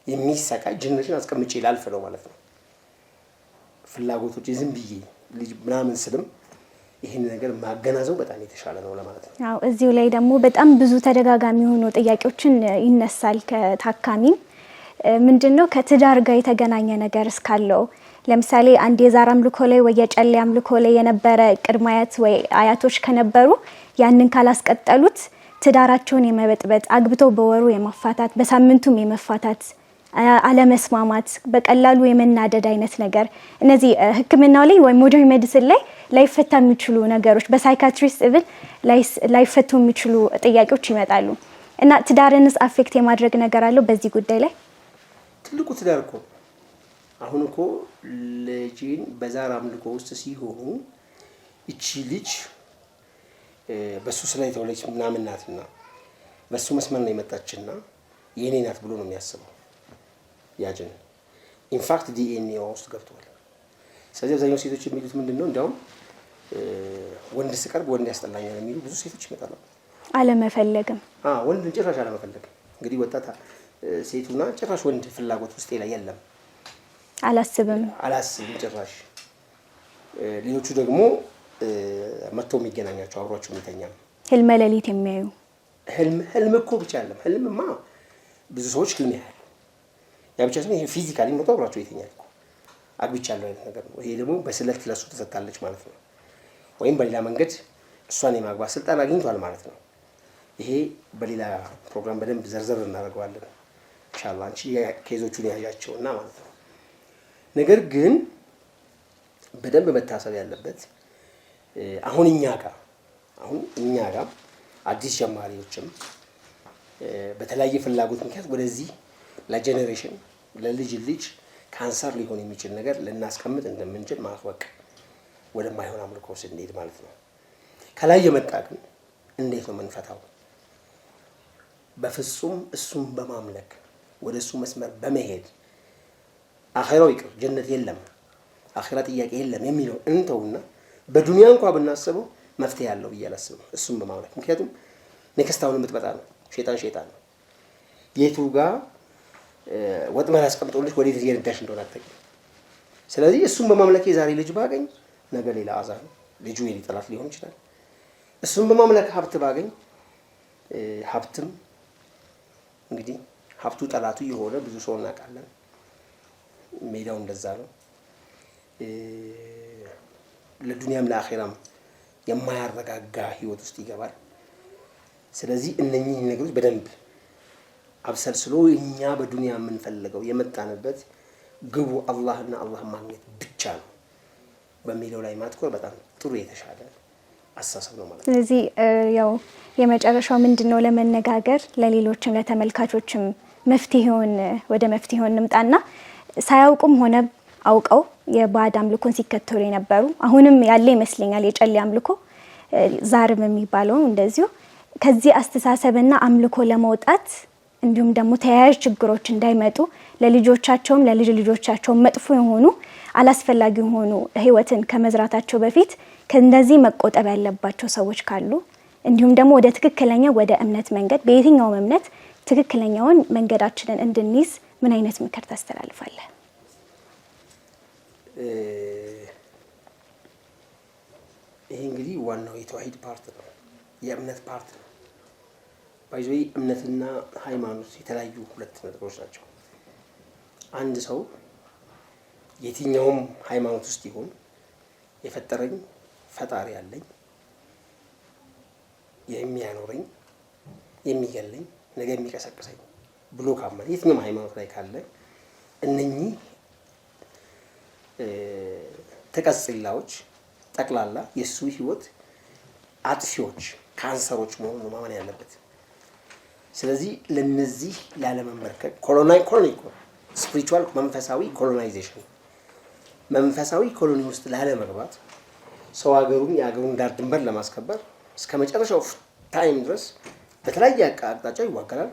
A: የሚሰቃይ ጀነሬሽን አስቀምጬ ላልፍ ነው ማለት ነው። ፍላጎቶች ዝም ብዬ ልጅ ምናምን ስልም ይህን ነገር ማገናዘው በጣም የተሻለ ነው ለማለት ነው።
B: አዎ እዚሁ ላይ ደግሞ በጣም ብዙ ተደጋጋሚ የሆኑ ጥያቄዎችን ይነሳል ከታካሚ ምንድነው ከትዳር ጋር የተገናኘ ነገር እስካለው ለምሳሌ አንድ የዛር አምልኮ ላይ ወይ የጨሌ አምልኮ ላይ የነበረ ቅድማያት ወይ አያቶች ከነበሩ ያንን ካላስቀጠሉት ትዳራቸውን የመበጥበጥ አግብተው በወሩ የማፋታት በሳምንቱም የመፋታት አለመስማማት በቀላሉ የመናደድ አይነት ነገር እነዚህ ህክምናው ላይ ወይ ሞደርን ሜዲሲን ላይ ላይፈታ የሚችሉ ነገሮች በሳይካትሪስት ኢቭን ላይፈቱ የሚችሉ ጥያቄዎች ይመጣሉ እና ትዳርንስ አፌክት የማድረግ ነገር አለው በዚህ ጉዳይ ላይ?
A: ትልቁ ትዳር እኮ አሁን እኮ ልጅን በዛር አምልኮ ውስጥ ሲሆኑ እቺ ልጅ በሱ ላይ ተወለች ምናምን ናትና በሱ መስመር ነው የመጣችና የኔ ናት ብሎ ነው የሚያስበው ያጅን ኢንፋክት ዲኤንኤ ውስጥ ገብቷል። ስለዚህ አብዛኛው ሴቶች የሚሉት ምንድነው እንደውም ወንድ ስቀርብ ወንድ ያስጠላኛል የሚሉ ብዙ ሴቶች ይመጣሉ።
B: አለመፈለግም
A: ወንድ ጭራሽ አለመፈለግም። እንግዲህ ወጣታ ሴቱና ጭራሽ ወንድ ፍላጎት ውስጥ ላይ የለም አላስብም ጭራሽ። ሌሎቹ ደግሞ መጥቶ የሚገናኛቸው አብሯቸው የሚተኛ
B: ህልም ለሊት የሚያዩ
A: ህልም እኮ ብቻ አይደለም። ህልምማ ብዙ ሰዎች ህልም ያያሉ። ያ ብቻ ሳይሆን ይሄ ፊዚካሊ መጥቶ አብሯቸው ይተኛል እኮ አግብቻለሁ አይነት ነገር ነው። ይሄ ደግሞ በስለት ለሱ ተሰጣለች ማለት ነው። ወይም በሌላ መንገድ እሷን የማግባት ስልጣን አግኝቷል ማለት ነው። ይሄ በሌላ ፕሮግራም በደንብ ዘርዘር እናደርገዋለን ኢንሻአላህ። አንቺ ኬዞቹን ያያቸውና ማለት ነው። ነገር ግን በደንብ መታሰብ ያለበት አሁን እኛ ጋር አዲስ ጀማሪዎችም በተለያየ ፍላጎት ምክንያት ወደዚህ ለጀነሬሽን ለልጅ ካንሰር ሊሆን የሚችል ነገር ልናስቀምጥ እንደምንችል ማወቅ ወደማይሆን አምልኮ ስንሄድ ማለት ነው። ከላይ የመጣ ግን እንዴት ነው መንፈታው? በፍጹም እሱን በማምለክ ወደ እሱ መስመር በመሄድ አኺራው ይቅር ጀነት የለም አኺራ ጥያቄ የለም የሚለው እንተውና በዱንያ እንኳን ብናስበው መፍትሄ ያለው ብዬ አላስብም። እሱን በማምለክ ምክንያቱም ነከስታውን የምትመጣ ነው። ሸይጣን ነው። የቱ ጋር ወጥመድ አስቀምጦልሽ ወዴት እየነዳሽ እንደሆነ አታውቂም። ስለዚህ እሱን በማምለክ የዛሬ ልጅ ባገኝ ነገ ሌላ አዛ ነው። ልጁ የኔ ጠላት ሊሆን ይችላል። እሱን በማምለክ ሀብት ባገኝ ሀብትም እንግዲህ ሀብቱ ጠላቱ የሆነ ብዙ ሰው እናውቃለን። ሜዳው እንደዛ ነው። ለዱንያም ለአኺራም የማያረጋጋ ህይወት ውስጥ ይገባል። ስለዚህ እነኚህ ነገሮች በደንብ አብሰልስሎ እኛ በዱንያ የምንፈልገው የመጣንበት ግቡ አላህና አላህ ማግኘት ብቻ ነው በሚለው ላይ ማትኮር በጣም ጥሩ የተሻለ አሳሰብ ነው ማለት ነው።
B: ስለዚህ ያው የመጨረሻው ምንድነው ለመነጋገር ለሌሎችም ለተመልካቾችም መፍትሄውን ወደ መፍትሄውን እንምጣና ሳያውቁም ሆነ አውቀው የባዕድ አምልኮን ሲከተሉ የነበሩ አሁንም ያለ ይመስለኛል የጨሌ አምልኮ ዛርም የሚባለው እንደዚሁ ከዚህ አስተሳሰብና አምልኮ ለመውጣት እንዲሁም ደግሞ ተያያዥ ችግሮች እንዳይመጡ ለልጆቻቸውም ለልጅ ልጆቻቸውም መጥፎ የሆኑ አላስፈላጊ የሆኑ ህይወትን ከመዝራታቸው በፊት ከእንደዚህ መቆጠብ ያለባቸው ሰዎች ካሉ እንዲሁም ደግሞ ወደ ትክክለኛ ወደ እምነት መንገድ በየትኛውም እምነት ትክክለኛውን መንገዳችንን እንድንይዝ ምን አይነት ምክር ታስተላልፋለህ?
A: ይሄ እንግዲህ ዋናው የተውሂድ ፓርት ነው፣ የእምነት ፓርት ነው። ባይዘይ እምነትና ሃይማኖት የተለያዩ ሁለት ነገሮች ናቸው። አንድ ሰው የትኛውም ሃይማኖት ውስጥ ይሁን የፈጠረኝ ፈጣሪ አለኝ፣ የሚያኖረኝ፣ የሚገለኝ፣ ነገ የሚቀሰቅሰኝ ብሎ ካመነ የትኛውም ሃይማኖት ላይ ካለ እነኚህ ተቀጽላዎች ጠቅላላ የሱ ህይወት አጥፊዎች ካንሰሮች መሆኑን ማመን ያለበት። ስለዚህ ለነዚህ ላለመመርከክ ስፒሪቹዋል መንፈሳዊ ኮሎናይዜሽን መንፈሳዊ ኮሎኒ ውስጥ ላለመግባት ሰው የሀገሩን ዳር ድንበር ለማስከበር እስከ መጨረሻው ታይም ድረስ በተለያየ አቅጣጫ ይዋጋል።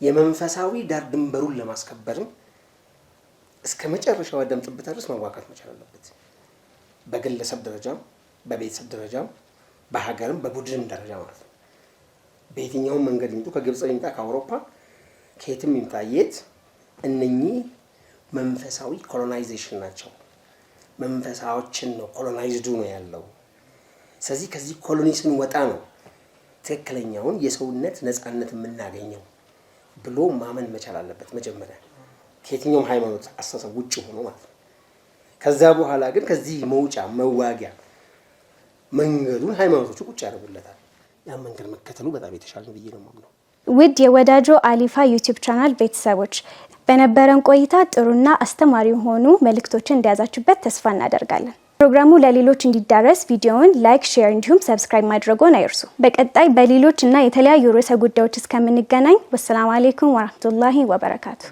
A: የመንፈሳዊ ዳር ድንበሩን ለማስከበርም እስከ መጨረሻው ደም ጥብታ ድረስ መዋጋት መቻል አለበት። በግለሰብ ደረጃም በቤተሰብ ደረጃም በሀገርም በቡድንም ደረጃ ማለት ነው። በየትኛውም መንገድ ይምጡ፣ ከግብጽ ይምጣ፣ ከአውሮፓ ከየትም ይምጣ የት እነኚህ መንፈሳዊ ኮሎናይዜሽን ናቸው። መንፈሳዎችን ነው ኮሎናይዝዱ ነው ያለው። ስለዚህ ከዚህ ኮሎኒ ስንወጣ ነው ትክክለኛውን የሰውነት ነፃነት የምናገኘው ብሎ ማመን መቻል አለበት መጀመሪያ ከየትኛውም ሃይማኖት አስተሳሰብ ውጭ ሆኖ ማለት ነው። ከዛ በኋላ ግን ከዚህ መውጫ መዋጊያ መንገዱን ሃይማኖቶቹ ቁጭ ያደርጉለታል። ያ መንገድ መከተሉ በጣም የተሻለ ነው ብዬ ነው የማምነው።
B: ውድ የወዳጆ አሊፋ ዩቲዩብ ቻናል ቤተሰቦች በነበረን ቆይታ ጥሩና አስተማሪ የሆኑ መልእክቶችን እንዲያዛችሁበት ተስፋ እናደርጋለን። ፕሮግራሙ ለሌሎች እንዲዳረስ ቪዲዮውን ላይክ፣ ሼር እንዲሁም ሰብስክራይብ ማድረግዎን አይርሱ። በቀጣይ በሌሎች እና የተለያዩ ርዕሰ ጉዳዮች እስከምንገናኝ ወሰላሙ አለይኩም ወራህመቱላሂ ወበረካቱ።